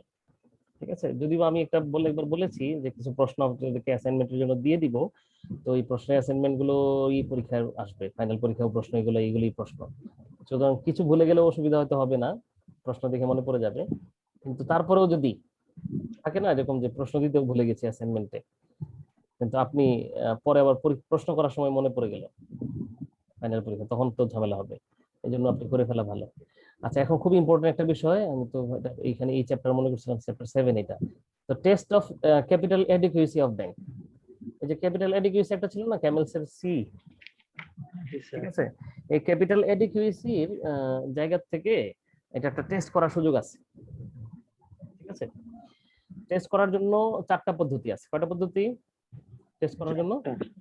ঠিক আছে। যদিও আমি একটা একবার বলেছি যে কিছু প্রশ্ন আপনাদেরকে অ্যাসাইনমেন্টের জন্য দিয়ে দিব, তো এই প্রশ্নের অ্যাসাইনমেন্ট গুলো এই পরীক্ষায় আসবে, ফাইনাল পরীক্ষাও প্রশ্ন এগুলো, এইগুলোই প্রশ্ন। সুতরাং কিছু ভুলে গেলেও অসুবিধা হয়তো হবে না, প্রশ্ন দেখে মনে পড়ে যাবে। কিন্তু তারপরেও যদি থাকে না এরকম যে প্রশ্ন দিতেও ভুলে গেছি অ্যাসাইনমেন্টে, কিন্তু আপনি পরে আবার প্রশ্ন করার সময় মনে পড়ে গেল ফাইনাল পরীক্ষা, তখন তো ঝামেলা হবে, এই জন্য আপনি করে ফেলা ভালো। আচ্ছা, এখন খুব ইম্পর্টেন্ট একটা বিষয়, আমি তো এইখানে এই চ্যাপ্টার মনে করছিলাম চ্যাপ্টার 7 এটা, তো test of capital adequacy of bank. এই যে ক্যাপিটাল এডিকুয়েসি একটা ছিল না, ক্যামেলসের সি, জি ঠিক স্যার। আছে। এই ক্যাপিটাল এডিকুয়েসির জায়গা থেকে এটা একটা টেস্ট করার সুযোগ আছে, ঠিক আছে। টেস্ট করার জন্য 4টা পদ্ধতি আছে। কয়টা পদ্ধতি টেস্ট করার জন্য?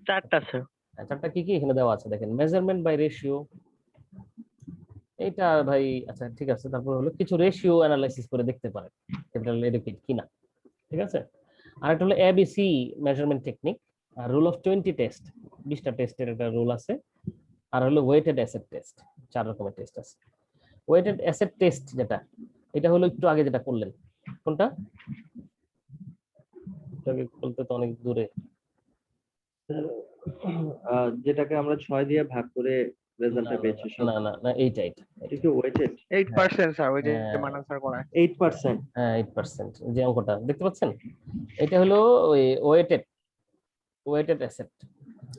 4টা স্যার। চারটা কি কি এখানে দেওয়া আছে দেখেন। মেজারমেন্ট বাই রেশিও, এইটা ভাই আচ্ছা ঠিক আছে। তারপর হলো কিছু রেশিও অ্যানালাইসিস করে দেখতে পারেন ক্যাপিটাল এডুকেট কিনা, ঠিক আছে। আর একটা হলো এবিসি মেজারমেন্ট টেকনিক, আর রুল অফ 20 টেস্ট, 20টা টেস্টের একটা রুল আছে। আর হলো ওয়েটেড অ্যাসেট টেস্ট, 4 রকমের টেস্ট আছে। ওয়েটেড অ্যাসেট টেস্ট যেটা, এটা হলো একটু আগে যেটা করলেন, কোনটা একটু আগে বলতে তো অনেক দূরে। স্যার, যেটাকে আমরা 6 দিয়ে ভাগ করে রেজাল্টটা পেয়েছি সব। না না না, এইটা এইটা এটা কি ওয়েটেড? 8% স্যার, ওই যে হ্যাঁ। মান আনসার করায়। 8%? হ্যাঁ 8%, যে অঙ্কটা দেখতে পাচ্ছেন, এটা হলো ওই ওয়েটেড অ্যাসেট,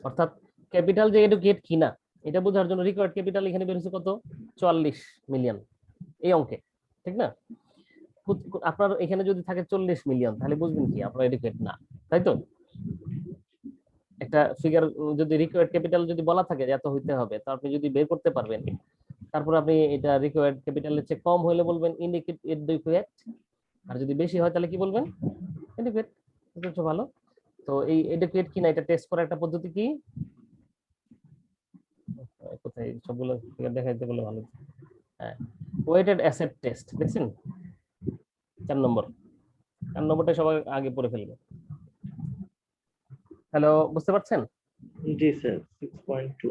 অর্থাৎ ক্যাপিটাল যে এডুকেট কিনা এটা বোঝার জন্য রিকোয়ার্ড ক্যাপিটাল এখানে বের হচ্ছে কত, 44 মিলিয়ন এই অঙ্কে, ঠিক না। আপনার এখানে যদি থাকে 40 মিলিয়ন তাহলে বুঝবেন কি আপনার এডুকেট না, তাই তো। একটা ফিগার যদি রিকোয়ার্ড ক্যাপিটাল যদি বলা থাকে যে এত হইতে হবে, তো আপনি যদি বের করতে পারবেন, তারপর আপনি এটা রিকোয়ার্ড ক্যাপিটালের চেয়ে কম হলে বলবেন ইনএডিকুয়েট, আর যদি বেশি হয় তাহলে কি বলবেন, এডুকেট। এটা ভালো। তো এই এডুকেট কিনা এটা টেস্ট করার একটা পদ্ধতি কি, কোথায় সবগুলো ফিগার দেখাইতে বলে ভালো। হ্যাঁ, ওয়েটেড অ্যাসেট টেস্ট দেখছেন, 4 নম্বর। 4 নম্বরটা সবাই আগে পড়ে ফেলবে। হ্যালো, বুঝতে পারছেন? জি স্যার। 6.2।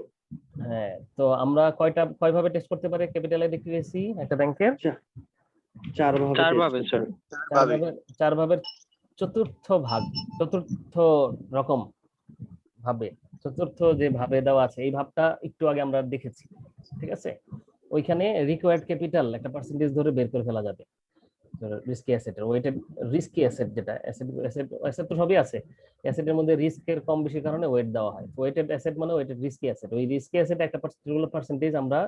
হ্যাঁ, তো আমরা কয়ভাবে টেস্ট করতে পারি ক্যাপিটাল এডিকুয়েসি একটা ব্যাংকের? 4 ভাবে 4 টেস্ট ভাবে করতে স্যার। হবে। 4 ভাবের চতুর্থ রকম ভাবে, চতুর্থ যে ভাবে দেওয়া আছে, এই ভাবটা একটু আগে আমরা দেখেছি, ঠিক আছে। ওইখানে রিকোয়ার্ড ক্যাপিটাল একটা পার্সেন্টেজ ধরে বের করে ফেলা যাবে রিস্কি অ্যাসেটের। ওয়েটেড রিস্কি অ্যাসেট যেটা, অ্যাসেট তো সবই আছে, অ্যাসেটের মধ্যে রিস্কের কম বেশি কারণে ওয়েট দেওয়া হয়। ওয়েটেড অ্যাসেট মানে ওয়েটেড রিস্কি অ্যাসেট। ওই রিস্কি অ্যাসেট একটা পার্সেন্টেজ আমরা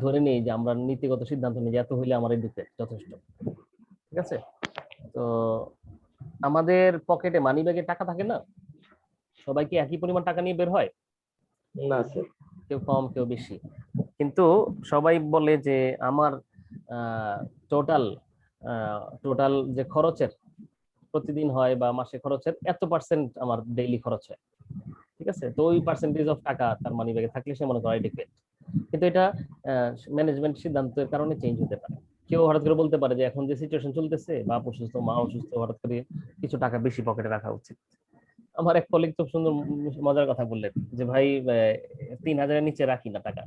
ধরে নিই, যে আমরা নীতিগত সিদ্ধান্ত নিই যে এত হইলে আমার এডুকেট যথেষ্ট, ঠিক আছে? তো আমাদের পকেটে মানি ব্যাগে টাকা থাকে না, সবাই কি একই পরিমাণ টাকা নিয়ে বের হয়? না স্যার। কেউ কম কেউ বেশি, কিন্তু সবাই বলে যে আমার টোটাল টোটাল যে খরচের প্রতিদিন হয় বা মাসে খরচের এত পার্সেন্ট আমার ডেইলি খরচ হয়। ঠিক আছে, তো ওই পার্সেন্টেজ অফ টাকা তার মানি ব্যাগে থাকলে সে মনে করে এডিকুয়েট। কিন্তু এটা ম্যানেজমেন্ট সিদ্ধান্তের কারণে চেঞ্জ হতে পারে। কেউ হঠাৎ করে বলতে পারে যে এখন যে সিচুয়েশন চলতেছে, বাপ অসুস্থ মা অসুস্থ, হঠাৎ করে কিছু টাকা বেশি পকেটে রাখা উচিত। আমার এক কলিগ খুব সুন্দর মজার কথা বললেন যে ভাই 3,000-এর নিচে রাখি না টাকা।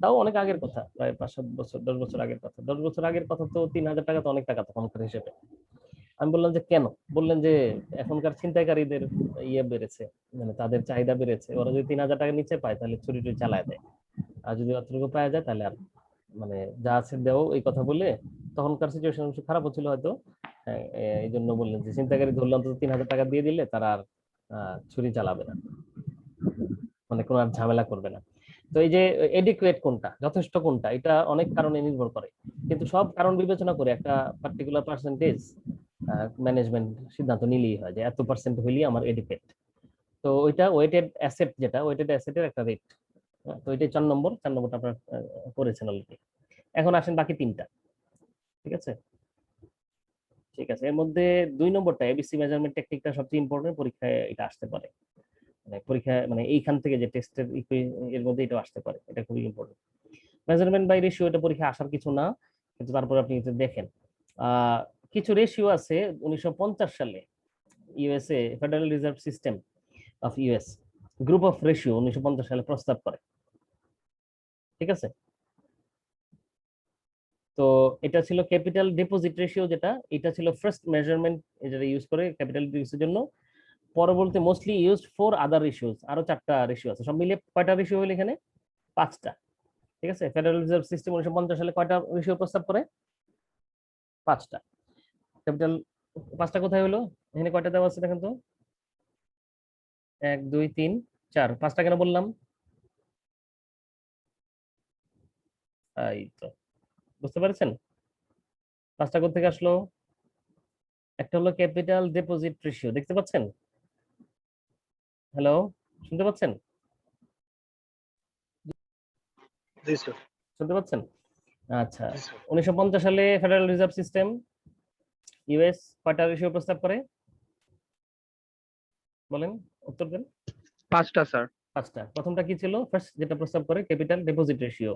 তাও অনেক আগের কথা, প্রায় 5-7 বছর 10 বছর আগের কথা। 10 বছর আগের কথা তো 3,000 টাকা তো অনেক টাকা তখনকার হিসেবে। আমি বললাম যে কেন? বললেন যে এখনকার ছিনতাইকারীদের ইয়ে বেড়েছে, মানে তাদের চাহিদা বেড়েছে। ওরা যদি 3,000 টাকার নিচে পায় তাহলে ছুরি টুরি চালায় দেয়, আর যদি অতটুকু পাওয়া যায় তাহলে আর মানে যা আছে দেও। এই কথা বলে তখনকার সিচুয়েশন খারাপ হচ্ছিল হয়তো, এই জন্য বললেন যে ছিনতাইকারী ধরলে অন্তত 3,000 টাকা দিয়ে দিলে তারা আর ছুরি চালাবে না, মানে কোনো আর ঝামেলা করবে না। তো এই যে এডিকুয়েট কোনটা, যথেষ্ট কোনটা, এটা অনেক কারণে নির্ভর করে, কিন্তু সব কারণ বিবেচনা করে একটা পার্টিকুলার পার্সেন্টেজ ম্যানেজমেন্ট সিদ্ধান্ত নিলেই হয় যে এত পার্সেন্ট হইলেই আমার এডিকুয়েট। তো ওইটা ওয়েটেড অ্যাসেট, যেটা ওয়েটেড অ্যাসেটের একটা রেট। তো এটাই 4 নম্বরটা আপনার করেছেন অলরেডি। এখন আসেন বাকি 3টা। ঠিক আছে, ঠিক আছে। এর মধ্যে 2 নম্বরটা এবিসি মেজারমেন্ট টেকনিকটা সবচেয়ে ইম্পর্টেন্ট, পরীক্ষায় এটা আসতে পারে। মানে পরীক্ষায় মানে এইখান থেকে যে টেস্টের এর মধ্যে এটা আসতে পারে, এটা খুবই ইম্পর্টেন্ট। মেজারমেন্ট বাই রেশিও এটা পরীক্ষায় আসার কিছু না, কিন্তু তারপর আপনি যদি দেখেন কিছু রেশিও আছে 1950 সালে USA federal reserve system of US group of ratio 1950 সালে প্রস্তাব করে। ঠিক আছে, তো এটা ছিল ক্যাপিটাল ডিপোজিট রেশিও, যেটা এটা ছিল ফার্স্ট মেজারমেন্ট এটা ইউজ করে ক্যাপিটাল ডিপোজিটের জন্য। পরবর্তী mostly used for other ratios, আরো 4টা রেশিও আছে, সব মিলিয়ে কয়টা রেশিও হলো এখানে? 5টা। ঠিক আছে, ফেডারেল রিজার্ভ সিস্টেম 1950 সালে কয়টা রেশিও প্রস্তাব করে? 5টা। ক্যাপিটাল 5টা কোথায় হলো? এখানে কয়টা দেওয়া আছে দেখেন তো, 1 2 3 4। 5টা কেন বললাম? এই তো বুঝতে পারছেন 5টা কোথা থেকে আসলো? একটা হলো ক্যাপিটাল ডিপোজিট রেশিও, দেখতে পাচ্ছেন? হ্যালো, শুনতে পাচ্ছেন? জি স্যার। শুনতে পাচ্ছেন? আচ্ছা, জি স্যার। 1950 সালে ফেডারেল রিজার্ভ সিস্টেম ইউএস কয়টা রেশিও প্রস্তাব করে বলেন, উত্তর দেন। 5টা স্যার। 5টা। প্রথমটা কি ছিল? ফার্স্ট যেটা প্রস্তাব করে ক্যাপিটাল ডিপোজিট রেশিও,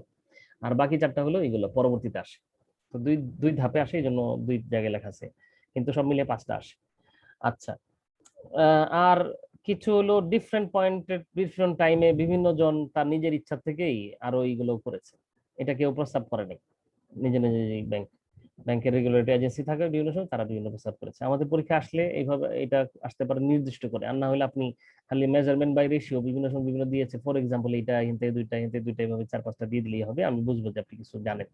আর বাকি 4টা হলো এগুলো পরবর্তীতে আসে। তো দুই দুই ধাপে আসে, এই জন্য 2 জায়গায় লেখা আছে, কিন্তু সব মিলিয়ে 5টা আসে। আচ্ছা, আর কিছু হলো ডিফারেন্ট পয়েন্টের ডিফারেন্ট টাইমে বিভিন্ন জন তার নিজের ইচ্ছা থেকেই আরো এইগুলো করেছে, এটা কেউ প্রস্তাব করে নাই। নিজে নিজে ব্যাংকের রেগুলেটরি এজেন্সি থাকে বিভিন্ন সময়, তারা বিভিন্ন প্রস্তাব করেছে। আমাদের পরীক্ষা আসলে এইভাবে এটা আসতে পারে নির্দিষ্ট করে, আর না হলে আপনি খালি মেজারমেন্ট বাই রেশিও বিভিন্ন সময় বিভিন্ন দিয়েছে, ফর এক্সাম্পল এইটা হিন্তে দুইটা হিন্তে দুইটা এইভাবে 4-5টা দিয়ে দিলেই হবে, আমি বুঝবো যে আপনি কিছু জানেন।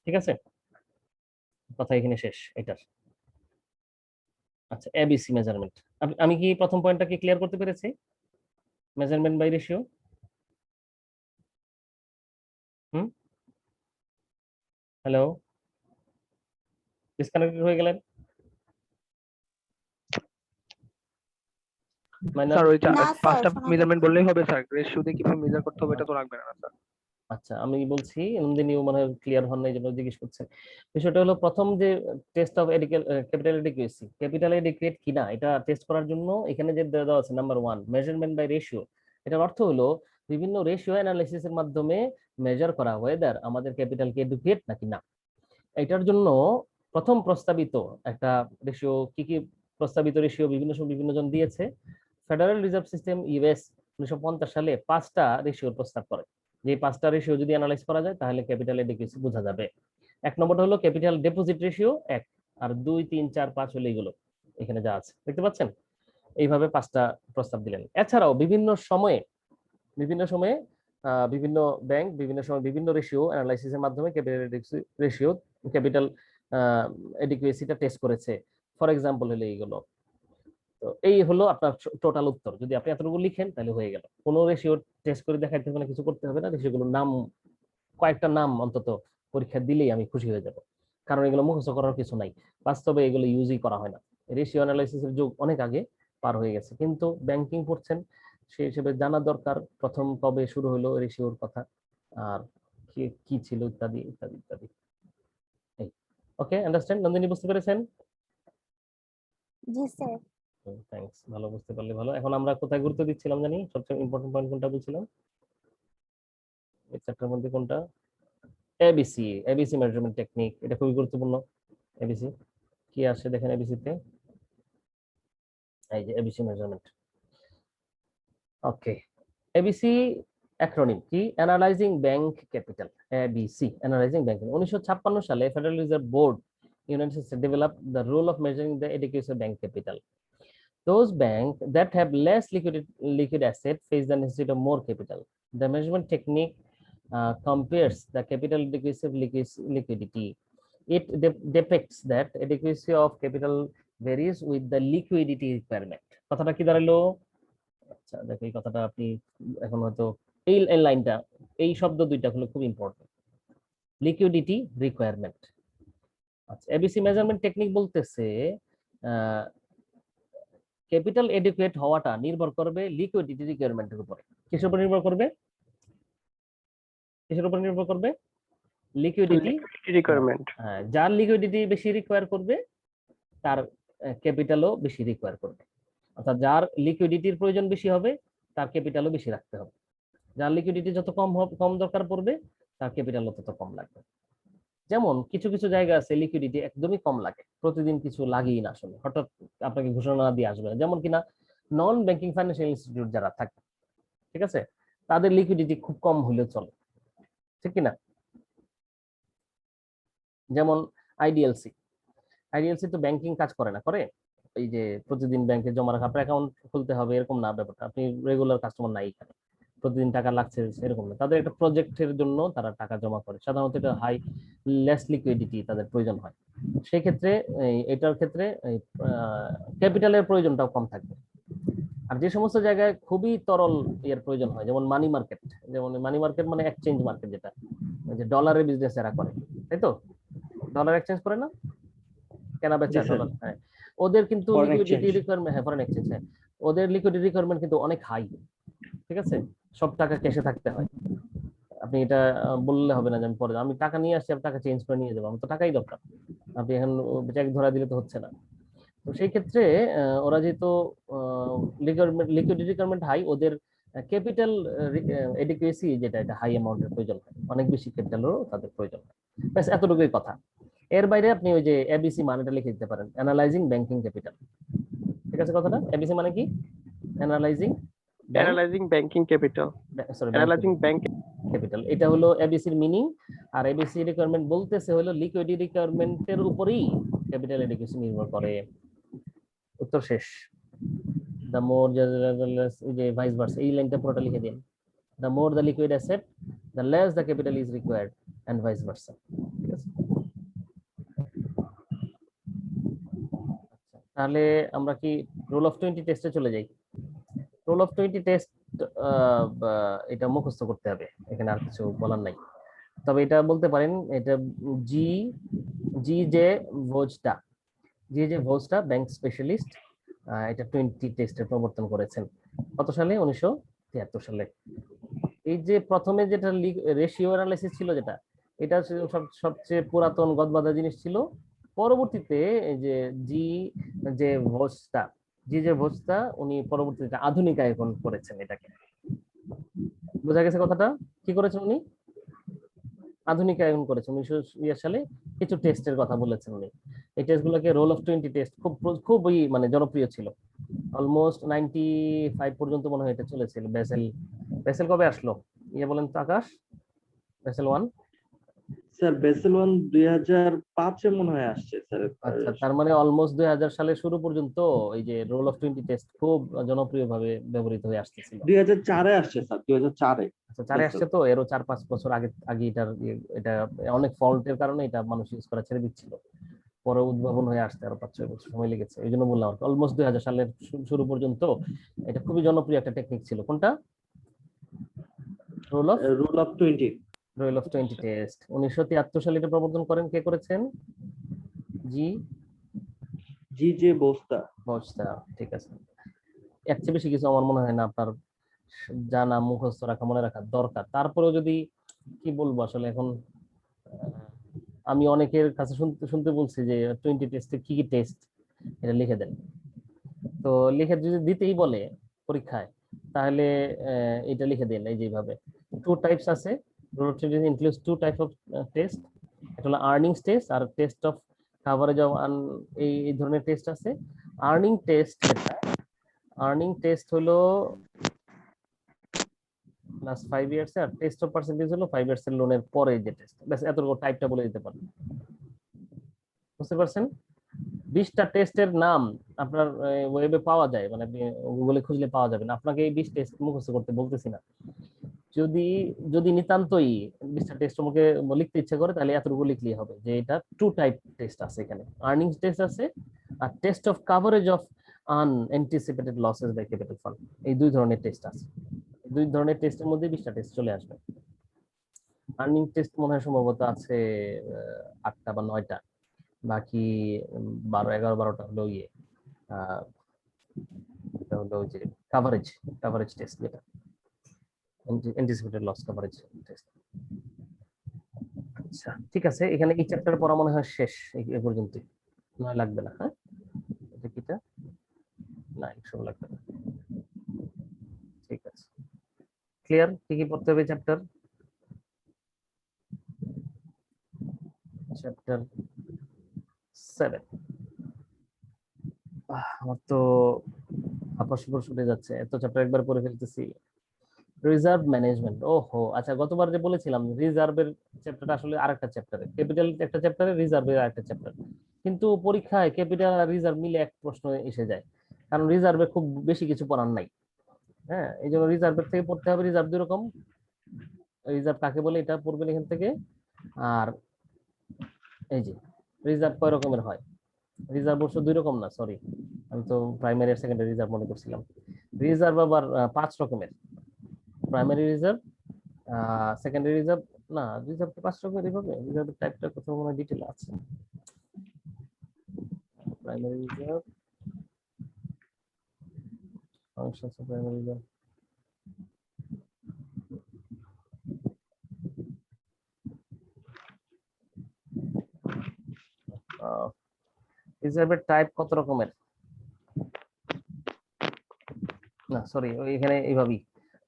ঠিক আছে, কথা এখানে শেষ এটার। আচ্ছা, এবিসি মেজারমেন্ট, আমি কি প্রথম পয়েন্টটা কি ক্লিয়ার করতে পেরেছি? Measurement by ratio. Hmm, hello, disconnected হয়ে গেলেন? স্যার ওই না স্যার, 5টা শোনা মেজারমেন্ট যাচ্ছে। বললেই হবে স্যার, রেশিও দিয়ে কিভাবে মেজার করতে হবে এটা তো লাগবে না স্যার। আচ্ছা, আমি বলছি নন্দিনীও মনে হয় ক্লিয়ার হন না, এই জন্য জিজ্ঞেস করছেন। বিষয়টা হলো প্রথম যে test of capital adequacy, capital adequate কিনা এটা টেস্ট করার জন্য এখানে যে দেওয়া আছে নাম্বার 1 মেজারমেন্ট বাই রেশিও। এটার অর্থ হলো বিভিন্ন রেশিও অ্যানালিসিস এর মাধ্যমে মেজার করা ওয়েদার আমাদের ক্যাপিটালকে এডুকেট নাকি না। এটার জন্য প্রথম প্রস্তাবিত একটা রেশিও, কি কি প্রস্তাবিত রেশিও বিভিন্ন সময় বিভিন্ন জন দিয়েছে। ফেডারেল রিজার্ভ সিস্টেম ইউএস 1950 সালে 5টা রেশিওর প্রস্তাব করে, যে 5টা রেশিও যদি অ্যানালাইজ করা যায় তাহলে ক্যাপিটাল এডিকুয়েসি বোঝা যাবে। 1 নম্বরটা হলো ক্যাপিটাল ডিপোজিট রেশিও 1, আর 2 3 4 5 হলো এগুলো এখানে যা আছে দেখতে পাচ্ছেন। এইভাবে 5টা প্রস্তাব দিলেন। এছাড়াও বিভিন্ন সময়ে বিভিন্ন ব্যাংক বিভিন্ন সময় বিভিন্ন রেশিও অ্যানালাইসিসের মাধ্যমে ক্যাপিটাল এডিকুয়েসিটা টেস্ট করেছে। ফর এক্সাম্পল হলো এইগুলো। তো এই হলো আপনার টোটাল উত্তর। যদি আপনি এতটুকু লিখেন তাহলে হয়ে গেল, কোনো রেশিও টেস্ট করে দেখাইতে হবে না, কিছু করতে হবে না। রেশিওগুলোর নাম, কয়েকটা নাম অন্তত পরীক্ষা দিলেই আমি খুশি হয়ে যাব। কারণ এগুলো মুখস্থ করার কিছু নাই, বাস্তবে এগুলো ইউজই করা হয় না। রেশিও অ্যানালাইসিসের যুগ অনেক আগে পার হয়ে গেছে, কিন্তু ব্যাংকিং পড়ছেন সেই হিসেবে জানা দরকার প্রথম কবে শুরু হলো রেশিওর কথা, আর কি ছিল ইত্যাদি ইত্যাদি ইত্যাদি। ওকে, আন্ডারস্ট্যান্ড? নন্দিনী বুঝতে পেরেছেন? জি স্যার। থ্যাঙ্কস, ভালো বুঝতে পারলে ভালো। এখন আমরা কোথায় গুরুত্ব দিচ্ছিলাম জানি, সবচেয়ে ইম্পর্টেন্ট পয়েন্ট কোনটা বলছিলাম এই চ্যাপ্টারের মধ্যে? কোনটা? এবিসি, এবিসি মেজারমেন্ট টেকনিক, এটা খুবই গুরুত্বপূর্ণ। এবিসি কি আসে দেখেন, এবিসি তে এই যে ABC measurement. Okay, ABC acronym কি? Analysing bank capital, ABC, analysing bank. 1956 সালে federal reserve board United States developed the rule of measuring the adequacy of bank capital. Those banks that have less liquid asset face the necessity of more capital. The measurement technique compares the capital adequacy of liquidity. It depicts that adequacy of capital varies with the liquidity requirement. কথাটা কি দাঁড়ালো? আচ্ছা দেখো, এই কথাটা আপনি এখন হয়তো এই লাইনটা, এই শব্দ দুইটা হলো খুব ইম্পর্টেন্ট। Liquidity requirement. আচ্ছা, এবিসি মেজারমেন্ট টেকনিক বলতেছে ক্যাপিটাল এডুকেট হওয়াটা নির্ভর করবে লিকুইডিটি রিকোয়ারমেন্টের উপরে। কিসের উপর নির্ভর করবে? কিসের উপর নির্ভর করবে? Liquidity requirement. হ্যাঁ, যার লিকুইডিটি বেশি রিকোয়ার করবে তার ক্যাপিটালও বেশি রিকোয়ার করবে। অর্থাৎ যার লিকুইডিটির প্রয়োজন বেশি হবে তার ক্যাপিটালও বেশি রাখতে হবে। যার লিকুইডিটি যত কম দরকার পড়বে তার ক্যাপিটালও তত কম লাগবে। যেমন কিছু কিছু জায়গা আছে লিকুইডিটি একদমই কম লাগে, প্রতিদিন কিছু লাগেই না, আসলে হঠাৎ আপনাকে ঘোষণা দিয়ে আসবে না। যেমন কিনা নন ব্যাংকিং ফাইন্যান্সিয়াল ইনস্টিটিউট যারা থাকে, ঠিক আছে, তাদের লিকুইডিটি খুব কম হলেও চলে, ঠিক কিনা? যেমন আইডিএলসি, আইডিএলসি তো ব্যাংকিং কাজ করে না, করে এই যে প্রতিদিন ব্যাংকে জমা রাখা, আপনার অ্যাকাউন্ট খুলতে হবে এরকম না ব্যাপারটা, আপনি রেগুলার কাস্টমার নাই এখানে, প্রতিদিন টাকা লাগছে এরকম না। তাদের একটা প্রজেক্টের জন্য তারা টাকা জমা করে, সাধারণত এটা হাই লেস লিকুইডিটি তাদের প্রয়োজন হয়। সেই ক্ষেত্রে এটার ক্ষেত্রে ক্যাপিটালের প্রয়োজনটাও কম থাকবে। আর যে সমস্ত জায়গায় খুবই তরল এর প্রয়োজন হয়, যেমন মানি মার্কেট, যেমন মানি মার্কেট মানে এক্সচেঞ্জ মার্কেট, যেটা যে ডলারের বিজনেস এরা করে, তাই তো? ডলার এক্সচেঞ্জ করে না, কেনা বেচা ডলার, হ্যাঁ, ওদের কিন্তু লিকুইডিটি রিকোয়ারমেন্ট, হ্যাঁ ফরেন এক্সচেঞ্জ, হ্যাঁ ওদের লিকুইডিটি রিকোয়ারমেন্ট কিন্তু অনেক হাই, ঠিক আছে? সব টাকা ক্যাশে থাকতে হয়। আপনি এটা বললে হবে না যে আমি পরে আমি টাকা নিয়ে আসছি, আমি টাকা চেঞ্জ করে নিয়ে যাবো, আমার তো টাকাই দরকার, আপনি এখন চেক ধরা দিলে তো হচ্ছে না। তো সেই ক্ষেত্রে ওরা যেহেতু লিকুইডিটি রিকোয়ারমেন্ট হাই, ওদের ক্যাপিটাল এডিকুয়েসি যেটা, এটা হাই অ্যামাউন্টের প্রয়োজন হয়, অনেক বেশি ক্যাপিটালেরও তাদের প্রয়োজন হয়। ব্যাস এতটুকুই কথা। এর বাইরে আপনি ওই যে এবিসি মানেটা লিখে দিতে পারেন, অ্যানালাইজিং ব্যাংকিং ক্যাপিটাল, ঠিক আছে কথাটা? এবিসি মানে কি? Analysing banking capital, analysing bank capital, এটা হলো এবিসির মিনিং। আর এবিসি রিকোয়ারমেন্ট বলতেছে হলো লিকুইডিটি রিকোয়ারমেন্টের উপরেই ক্যাপিটাল এডুকেশন নির্ভর করে। উত্তর শেষ। দ্য মোর যে ভাইস ভার্সা, এই লাইনটা পুরোটা লিখে দিন। The more the liquid asset, the less the capital is required, and vice versa, ঠিক আছে? তাহলে আমরা কি রুল অফ 20 টেস্টে চলে যাই? রুল অফ 20 টেস্ট এটা মুখস্থ করতে হবে, এখানে আর কিছু বলার নাই। তবে এটা বলতে পারেন, এটা জি জে ভোজটা ব্যাংক স্পেশালিস্ট, এটা 20 টেস্টের প্রবর্তন করেছেন। কত সালে? 1973 সালে। এই যে প্রথমে যেটা রেশিও অ্যানালাইসিস ছিল, যেটা এটা সবচেয়ে পুরাতন গদবাঁধা জিনিস ছিল। পরবর্তীতে এই যে জি জে ভোজটা উনি পরবর্তীতে আধুনিকায়ন করেছেন এটাকে। বোঝা গেছে কথাটা? কি করেছেন উনি? আধুনিকায়ন করেছেন 1920 সালে। কিছু টেস্টের কথা বলেছেন উনি। এই টেস্টগুলোকে রোল অফ 20 টেস্ট খুবই মানে জনপ্রিয় ছিল। অলমোস্ট 95 পর্যন্ত মনে হয় এটা চলেছিল। বেসেল কবে আসলো ইয়ে বলেন তো আকাশ? বেসেল 1 স্যার বেসেল 1 2005 এ মনে হয় আসছে স্যার। আচ্ছা, তার মানে অলমোস্ট 2000 সালের শুরু পর্যন্ত এই যে রোল অফ 20 টেস্ট খুব জনপ্রিয়ভাবে ব্যবহৃত হয়ে আসতেছিল। 2004 এ আসছে স্যার, 2004 এ। আচ্ছা, 4 আসছে তো, এরও 4-5 বছর আগে এটা অনেক ফল্টের কারণে এটা মানুষ ইউজ করা ছেড়ে দিচ্ছিল। পরে উদ্ভাবন হয়ে আসতে আরো 5-6 বছর সময় লেগেছে। এই জন্য বললাম অলমোস্ট 2000 সালের শুরু পর্যন্ত এটা খুবই জনপ্রিয় একটা টেকনিক ছিল। কোনটা? Rule of 20। Rule of 20 test 1973 সালে এটা প্রবর্তন করেন, কে করেছেন? জি জি জে বোস্তা। বস্তা। ঠিক আছে, এর চেয়ে বেশি কিছু আমার মনে হয় না আপনার জানা, মুখস্থ রাখা, মনে রাখা দরকার। তারপরেও যদি কি বলবো আসলে এখন, আমি অনেকের কাছে শুনতে শুনতে বলছি যে 20 টেস্টে কি কি টেস্ট, এটা লিখে দেন। তো লিখে যদি দিতেই বলে পরীক্ষায়, তাহলে এটা লিখে দেন এই যেভাবে। টু টাইপস আছে, includes two type of test. একটা হলো আর্নিংস টেস্ট আর টেস্ট অফ কাভারেজ অফ এই ধরনের টেস্ট আছে। আর্নিং টেস্ট যেটা, আর্নিং টেস্ট হলো লাস্ট 5 ইয়ার্স আর টেস্ট অফ পার্সেন্টেজ হলো 5 ইয়ার্স এর লোনের পরে যে টেস্ট। ব্যাস এতটুকু টাইপটা বলে দিতে পারেন। বুঝতে পারছেন? 20টা টেস্টের নাম আপনার ওয়েবে পাওয়া যায়, মানে আপনি গুগলে খুঁজলে পাওয়া যাবে না। আপনাকে এই 20 টেস্ট মুখস্থ করতে বলতেছি না। যদি যদি নিতান্তই 20টা টেস্ট আমাকে লিখতে ইচ্ছে করে, তাহলে এতটুকু লিখলেই হবে যে এটা টু টাইপ টেস্ট আছে এখানে। আর্নিংস টেস্ট আছে আর test of coverage of unanticipated losses by capital fund, এই দুই ধরনের টেস্ট আছে। দুই ধরনের টেস্টের মধ্যে 20টা টেস্ট চলে আসবে। আর্নিং টেস্ট মনে হয় সম্ভবত আছে 8টা বা 9টা, বাকি 12, 11, 12টা হলো ইয়ে এটা হলো ওই যে কাভারেজ টেস্ট, যেটা অ্যান্টিসিপেটেড লস কাভারেজ টেস্ট। আচ্ছা ঠিক আছে, এখানে এই চ্যাপ্টার পড়া মনে হয় শেষ এই পর্যন্ত, নয় লাগবে না। হ্যাঁ, এটা কিটা না, সব লাগবে না। ঠিক আছে, ক্লিয়ার? কি কি পড়তে হবে চ্যাপ্টার? চ্যাপ্টার 7। আমার তো আপস শুরু যাচ্ছে, এত চ্যাপ্টার একবার পড়ে ফেলতেছি। রিজার্ভ ম্যানেজমেন্ট, ওহো আচ্ছা, গতবার যে বলেছিলাম রিজার্ভের চ্যাপ্টারটা আসলে আরেকটা চ্যাপ্টারে, ক্যাপিটাল একটা চ্যাপ্টারে, রিজার্ভের আরেকটা চ্যাপ্টার। কিন্তু পরীক্ষায় ক্যাপিটাল আর রিজার্ভ মিলে এক প্রশ্ন এসে যায়, কারণ রিজার্ভে খুব বেশি কিছু পড়ার নাই। হ্যাঁ, এই জন্য রিজার্ভের থেকে পড়তে হবে। রিজার্ভ দুই রকম, রিজার্ভ কাকে বলে এটা পড়বেন এখান থেকে। আর এই যে রিজার্ভ কয় রকমের হয়, রিজার্ভ অবশ্য দুই রকম না, সরি, আমি তো প্রাইমারি আর সেকেন্ডারি রিজার্ভ মনে করছিলাম। রিজার্ভ আবার 5 রকমের, প্রাইমারি রিজার্ভ, সেকেন্ডারি রিজার্ভ, না রিজার্ভ 5 রকমের এইভাবে। রিজার্ভের টাইপটা কোথাও মনে ডিটেল আছে। Primary reserve, functions of primary reserve, রিজার্ভের টাইপ কত রকমের, না সরি এখানে এইভাবেই,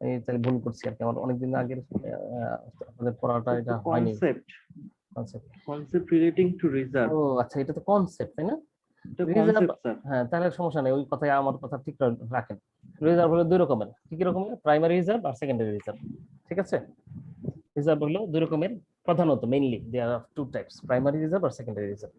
আমি তাহলে ভুল করছি আর কি। আমার অনেকদিন আগের আমাদের পড়াটা এটা হয়নি। Concept relating to reserve. ও আচ্ছা, এটা তো কনসেপ্ট তাই না? এটা রিজার্ভ, কনসেপ্ট স্যার। হ্যাঁ তাহলে সমস্যা নেই, ওই কথাই আমার কথা ঠিক রাখেন। রিজার্ভ হলো দুই রকমের, কি কি রকমের? প্রাইমারি রিজার্ভ আর সেকেন্ডারি রিজার্ভ। ঠিক আছে, রিজার্ভ হলো দুই রকমের, প্রধানত mainly there are two types, primary reserve আর সেকেন্ডারি রিজার্ভ।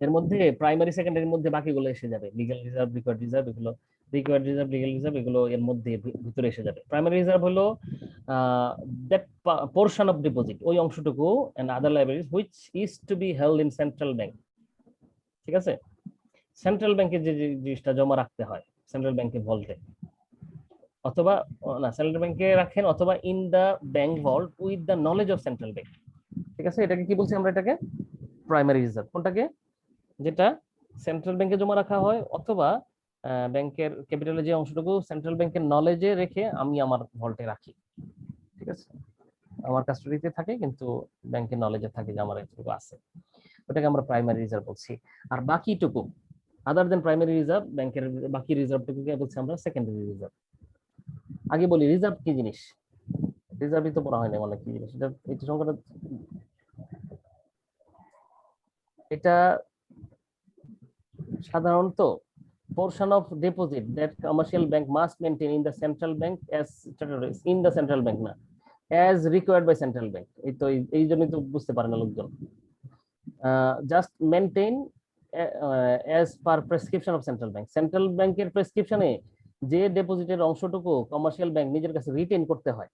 এর মধ্যে প্রাইমারি সেকেন্ডারির মধ্যে বাকিগুলো এসে যাবে, লিগ্যাল রিজার্ভ, রিকোয়ার্ড রিজার্ভ, এগুলো রিকোয়ার্ড রিজার্ভ, লিগ্যাল রিজার্ভ, এগুলো এর মধ্যে ভিতরে এসে যাবে। প্রাইমারি রিজার্ভ হলো দ্যাট পোরশন অফ ডিপোজিট, ওই অংশটুকু and other liabilities which is to be held in central bank. ঠিক আছে, সেন্ট্রাল ব্যাংকে যে জিনিসটা জমা রাখতে হয় সেন্ট্রাল ব্যাংকে ভল্টে, অথবা না সেন্ট্রাল ব্যাংকে রাখেন, অথবা in the bank vault with the knowledge of central bank. ঠিক আছে, এটাকে কি বলছি আমরা? এটাকে প্রাইমারি রিজার্ভ। কোনটাকে? যেটা সেন্ট্রাল ব্যাংকে জমা রাখা হয়, অথবা ব্যাংকের ক্যাপিটালের যে অংশটুকু সেন্ট্রাল ব্যাংকের নলেজে রেখে আমি আমার ভল্টে রাখি। ঠিক আছে, আমার কাস্টডিতে থাকে কিন্তু ব্যাংকের নলেজে থাকে যে আমার এতটুকু আছে, ওটাকে আমরা প্রাইমারি রিজার্ভ বলছি। আর বাকিটুকু আদার দেন প্রাইমারি রিজার্ভ, ব্যাংকের বাকি রিজার্ভটুকুকে বলছি আমরা সেকেন্ডারি রিজার্ভ। আগে বলি রিজার্ভ কি জিনিস, রিজার্ভই তো পড়া হয় না, মানে কি জিনিস এটা, এই সংখ্যাটা, এটা সাধারণত portion of deposit that commercial bank must maintain in the central bank as in the central bank না, as required by central bank। এই তো এই জন্যই তো বুঝতে পারে না লোকজন। Just maintain as per prescription of central bank, central ব্যাংকের প্রেসক্রিপশনে যে ডিপোজিটের অংশটুকু কমার্শিয়াল ব্যাংক নিজের কাছে রিটেইন করতে হয়,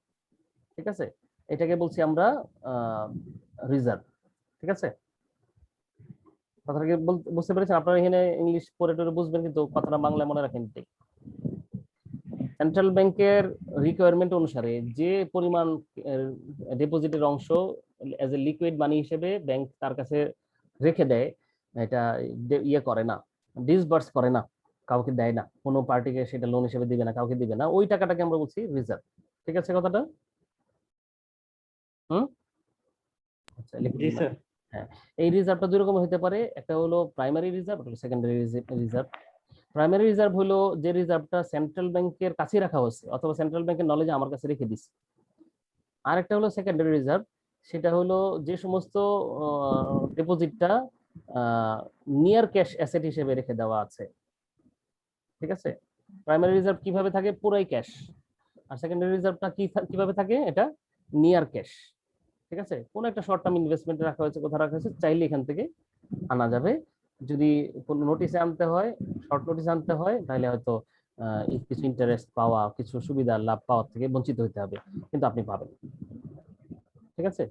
ঠিক আছে, এটাকে বলছি আমরা রিজার্ভ। ঠিক আছে, কথাটা কি বুঝতে পেরেছেন? আপনারা এখানে ইংলিশ পড়ে টরে বুঝবেন, কিন্তু কথাটা বাংলায় মনে রাখেন। সেন্ট্রাল ব্যাংকের রিকোয়ারমেন্ট অনুসারে যে পরিমাণ ডিপোজিটের অংশ এজ এ লিকুইড মানি হিসেবে ব্যাংক তার কাছে রেখে দেয়, এটা ইয়ে করে না, ডিসবার্স করে না, কাউকে দেয় না, কোনো পার্টিকে সেটা লোন হিসেবে দিবে না, কাউকে দিবে না, ওই টাকাটাকে আমরা বলছি রিজার্ভ। ঠিক আছে কথাটা? হুম, আচ্ছা জি স্যার। হ্যাঁ, এই রিজার্ভটা দুই রকম হতে পারে, একটা হলো প্রাইমারি রিজার্ভ, একটা সেকেন্ডারি রিজার্ভ। প্রাইমারি রিজার্ভ হলো যে রিজার্ভটা সেন্ট্রাল ব্যাংকের কাছে রাখা হচ্ছে অথবা সেন্ট্রাল ব্যাংকের নলেজে আমার কাছে রেখে দিচ্ছে। আরেকটা হলো সেকেন্ডারি রিজার্ভ, সেটা হলো যে সমস্ত ডিপোজিটটা নিয়ার ক্যাশ অ্যাসেট হিসেবে রেখে দেওয়া আছে। ঠিক আছে, প্রাইমারি রিজার্ভ কিভাবে থাকে? পুরাই ক্যাশ। আর সেকেন্ডারি রিজার্ভটা কিভাবে থাকে? এটা নিয়ার ক্যাশ। ঠিক আছে, কোন একটা শর্ট টার্ম ইনভেস্টমেন্টে রাখা হয়েছে, কোথাও রাখা হয়েছে, চাইলে এখান থেকে আনা যাবে। যদি কোনো নোটিশে আনতে হয়, শর্ট নোটিস আনতে হয়, তাহলে হয়তো কিছু ইন্টারেস্ট পাওয়া, কিছু সুবিধা লাভ পাওয়ার থেকে বঞ্চিত হতে হবে, কিন্তু আপনি পাবেন। ঠিক আছে,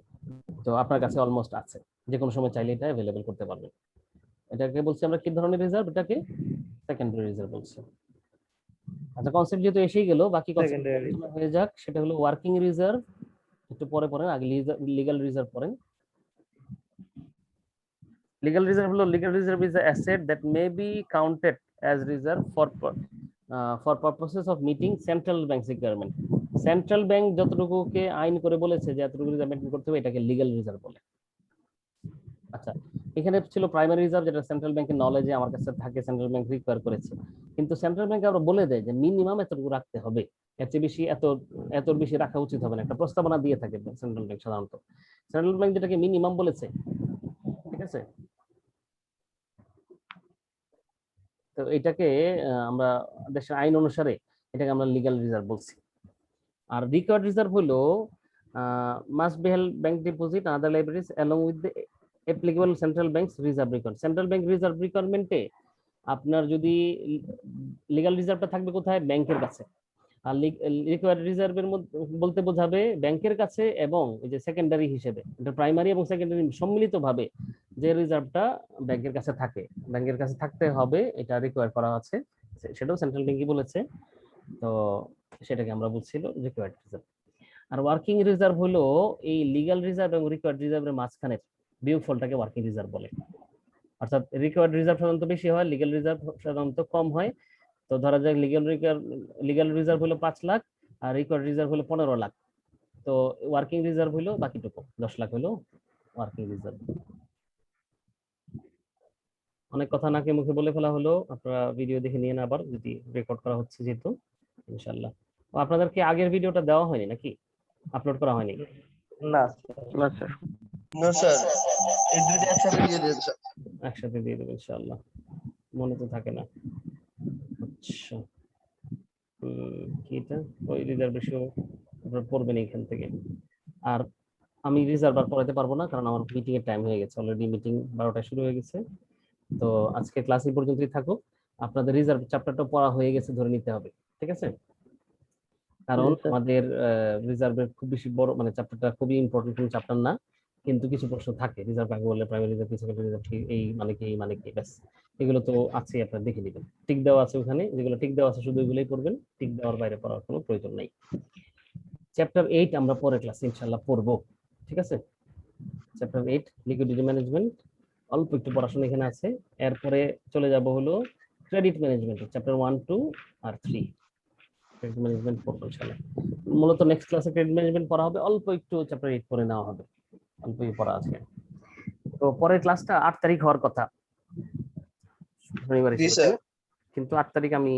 তো আপনার কাছে অলমোস্ট আছে, যে কোনো সময় চাইলে এটা অ্যাভেলেবল করতে পারবেন। এটাকে বলছি আমরা কি ধরনের রিজার্ভ? এটাকে সেকেন্ডারি রিজার্ভ বলছি। আচ্ছা, কনসেপ্ট যেহেতু এসেই গেল, বাকি কনসেপ্ট সেকেন্ডারি হয়ে যাক। সেটা হলো ওয়ার্কিং রিজার্ভ, একটু পরে পড়েন, আগে লিগ্যাল রিজার্ভ পড়েন। Legal reserve হলো legal reserve is an asset that may be counted as reserve for purposes of meeting central bank's requirement. Central bank যতটুকুকে আইন করে বলেছে যে এতটুকু রিজার্ভ মেইনটেইন করতে হবে, এটাকে লিগ্যাল রিজার্ভ বলে। আচ্ছা, এখানে ছিল প্রাইমারি রিজার্ভ, যেটা সেন্ট্রাল ব্যাংকের নলেজে আমার কাছে থাকে, সেন্ট্রাল ব্যাংক রিকোয়ার করেছে, কিন্তু সেন্ট্রাল ব্যাংক আবার বলে দেয় যে মিনিমাম এতটুকু রাখতে হবে, এর চেয়ে বেশি এত বেশি রাখা উচিত হবে না, একটা প্রস্তাবনা দিয়ে থাকে সেন্ট্রাল ব্যাংক সাধারণত। সেন্ট্রাল ব্যাংক যেটাকে মিনিমাম বলেছে, ঠিক আছে, তো এটাকে আমরা দেশের আইন অনুসারে এটাকে আমরা লিগ্যাল রিজার্ভ বলছি। আর রিকোয়ার্ড রিজার্ভ হলো must be held bank deposit other liabilities along with the applicable central bank's reserve requirement. Central bank reserve রিকোয়ারমেন্টে আপনার যদি লিগ্যাল রিজার্ভটা থাকবে কোথায়? ব্যাংকের কাছে। আর রিকোয়ার্ড রিজার্ভের মধ্যে বলতে বোঝাবে ব্যাংকের কাছে এবং এই যে সেকেন্ডারি হিসেবে, এটা প্রাইমারি এবং সেকেন্ডারি সম্মিলিতভাবে যে রিজার্ভটা ব্যাংকের কাছে থাকে, ব্যাংকের কাছে থাকতে হবে, এটা রিকোয়ার করা আছে, সেটাও সেন্ট্রাল ব্যাংকই বলেছে। তো সেটাকে আমরা বলছিল required reserve. Are working reserve হলো এই লিগ্যাল রিজার্ভ এবং রিকোয়ার্ড রিজার্ভের মাঝখানে বিয়োগফলটাকে ওয়ার্কিং রিজার্ভ বলে। অর্থাৎ রিকোয়ার্ড রিজার্ভ সাধারণত বেশি হয়, লিগ্যাল রিজার্ভ সাধারণত কম হয়। তো ধরা যাক লিগ্যাল রিজার্ভ হলো 5 লাখ আর রিকোয়ার্ড রিজার্ভ হলো 15 লাখ, তো ওয়ার্কিং রিজার্ভ হলো বাকিটুকু 10 লাখ হলো ওয়ার্কিং রিজার্ভ। অনেক কথা নাকে মুখে বলে ফেলা হলো, আপনারা ভিডিও দেখে নিয়ে আবার, যদি রেকর্ড করা হচ্ছে যেহেতু, ইনশাআল্লাহ। আপনাদেরকে আগের ভিডিওটা দেওয়া হয়নি নাকি? আপলোড করা হয়নি? না না স্যার। না স্যার, এই দুইটা একসাথে দিয়ে দেন স্যার। একসাথে দিয়ে দেবো ইনশাআল্লাহ, মনে তো থাকে না। আচ্ছা, কি এটা? ওই রিজার্ভ রেশিও আপনারা পড়বেন এখান থেকে। আর আমি রিজার্ভ আর পড়াতে পারবো না, কারণ আমার মিটিং এর টাইম হয়ে গেছে, অলরেডি মিটিং 12টায় শুরু হয়ে গেছে। তো আজকে ক্লাস এই পর্যন্তই থাকুক। আপনাদের রিজার্ভ চ্যাপ্টারটা পড়া হয়ে গেছে ধরে নিতে হবে, ঠিক আছে? কারণ আমাদের রিজার্ভের খুব বেশি বড়, মানে চ্যাপ্টারটা খুবই ইম্পর্টেন্ট কোনো চ্যাপ্টার না, কিন্তু কিছু প্রশ্ন থাকে। রিজার্ভ কাকে বলে, প্রাইমারি রিজার্ভ, সেকেন্ডারি রিজার্ভ, এই মানে কি, এই মানে কি, ব্যাস এগুলো তো আছে, আপনারা দেখে নেবেন। টিক দেওয়া আছে ওখানে, যেগুলো টিক দেওয়া আছে শুধু এগুলোই পড়বেন, টিক দেওয়ার বাইরে পড়ার কোনো প্রয়োজন নাই। চ্যাপ্টার 8 আমরা পরের ক্লাসে ইনশাআল্লাহ পড়বো, ঠিক আছে? চ্যাপ্টার 8 লিকুইডিটি ম্যানেজমেন্ট, অল্প একটু পড়াশোনা এখানে আছে। এরপরে চলে যাব হলো ক্রেডিট ম্যানেজমেন্ট, চ্যাপ্টার 1, 2 আর 3 ক্রেডিট ম্যানেজমেন্ট পড়বো ইনশাআল্লাহ। মূলত নেক্সট ক্লাসে ক্রেডিট ম্যানেজমেন্ট পড়া হবে, অল্প একটু চ্যাপ্টার 8 পড়ে নেওয়া হবে, অল্পই পড়া আছে। তো পরের ক্লাসটা 8 তারিখ হওয়ার কথা, শনিবারে, কিন্তু 8 তারিখ আমি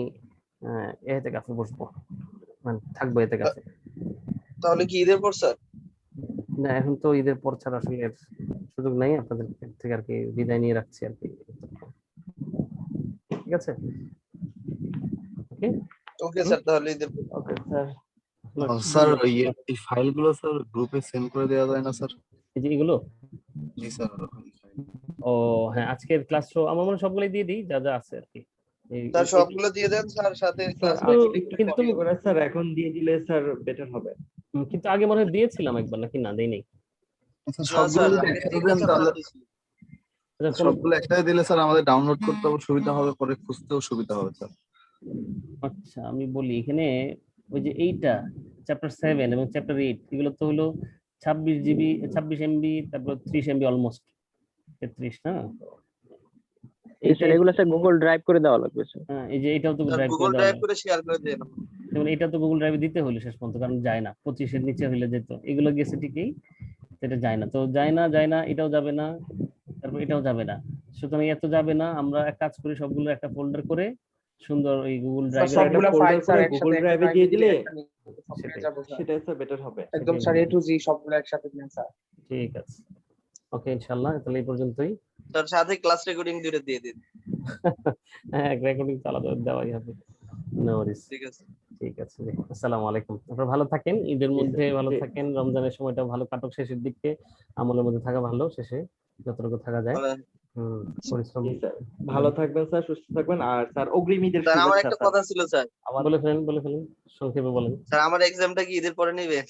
এতে কাছে বসবো, মানে থাকবো এতে কাছে। তাহলে কি ঈদের পর স্যার? না, এখন তো ঈদের পর ছাড়া আসলে সুযোগ নাই, আপনাদের থেকে আর কি বিদায় নিয়ে রাখছি আর কি, ঠিক আছে? ওকে ওকে স্যার, তাহলে ঈদের পর। Okay sir. স্যার এই ফাইলগুলো স্যার গ্রুপে সেন্ড করে দেওয়া যায় না স্যার? এই যে এগুলো, জি স্যার। ও হ্যাঁ, আজকের ক্লাস আমার মনে সবগুলোই দিয়ে দিই, যা যা আছে আর কি। স্যার সবগুলো দিয়ে দেন স্যার, সাথে ক্লাস কিন্তু স্যার এখন দিয়ে দিলে স্যার বেটার হবে। কিন্তু আগে মনে হয় দিয়েছিলাম একবার, নাকি না দেই নাই? সবগুলো যদি একসাথে দেন তাহলে, সবগুলো একসাথে দিলে স্যার আমাদের ডাউনলোড করতেও সুবিধা হবে, পরে খুঁজতেও সুবিধা হবে স্যার। আচ্ছা আমি বলি এখানে ওই যে এইটা চ্যাপ্টার 7 এবং চ্যাপ্টার 8 এগুলো তো হলো 26 জিবি 26 এমবি তারপর 30 এমবি অলমোস্ট 33 না স্যার এগুলো স্যার গুগল ড্রাইভ করে দেওয়া লাগবে স্যার। হ্যাঁ, এই যে এটাও তো ড্রাইভ করে গুগল দেওয়া ড্রাইভ লাগে। করে শেয়ার করে দেন। যেমন এটা তো গুগল ড্রাইভে দিতে হলো শেষ পর্যন্ত, কারণ যায় না 25 এর নিচে হইলে যেত, এগুলো গেছে ঠিকই, এটা যায় না, তো যায় না, এটাও যাবে না, তারপর এটাও যাবে না, সুতরাং এত যাবে না, আমরা এক কাজ করি সবগুলো একটা ফোল্ডার করে সুন্দর ওই গুগল স্যার ড্রাইভে সবগুলা folder ফাইল স্যার করে একসাথে Google একটা Drive-এ file দিয়ে দিলে একটা নিয়ে সব পেয়ে সেটাই। যাবো স্যার। সেটাই স্যার বেটার হবে। একদম স্যার এ টু জি সবগুলো একসাথে নেন স্যার। ঠিক আছে, ওকে ইনশাআল্লাহ তাহলে এই পর্যন্তই। তার সাথে ক্লাস রেকর্ডিং দুটো দিয়ে দিন। হ্যাঁ রেকর্ডিং তো আলাদা দেওয়াই হবে, নো ওয়ারিস। ঠিক আছে। ঠিক আছে জি, আসসালামু আলাইকুম, আপনারা ভালো থাকেন, ঈদের জি, মধ্যে স্যার। ভালো জি। থাকেন, রমজানের সময়টা ভালো কাটুক, শেষের দিকে আমলের মধ্যে থাকা ভালো, শেষে যতটুকু থাকা যায় পরিশ্রম। জি স্যার, ভালো থাকবেন স্যার, সুস্থ থাকবেন, আর স্যার অগ্রিম ঈদের স্যার আমার শুভেচ্ছা একটা স্যার। কথা ছিল স্যার। বলে ফেলেন সংক্ষেপে বলেন। স্যার আমার এক্সামটা কি ঈদের পরে নেবেন?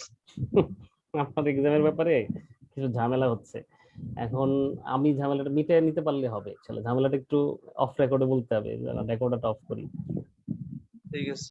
আপনার এক্সামের ব্যাপারে কিছু ঝামেলা হচ্ছে এখন, আমি ঝামেলাটা মিটিয়ে নিতে পারলে হবে, ঝামেলাটা একটু অফ রেকর্ডে বলতে হবে, রেকর্ডটা অফ করি। ঠিক আছে।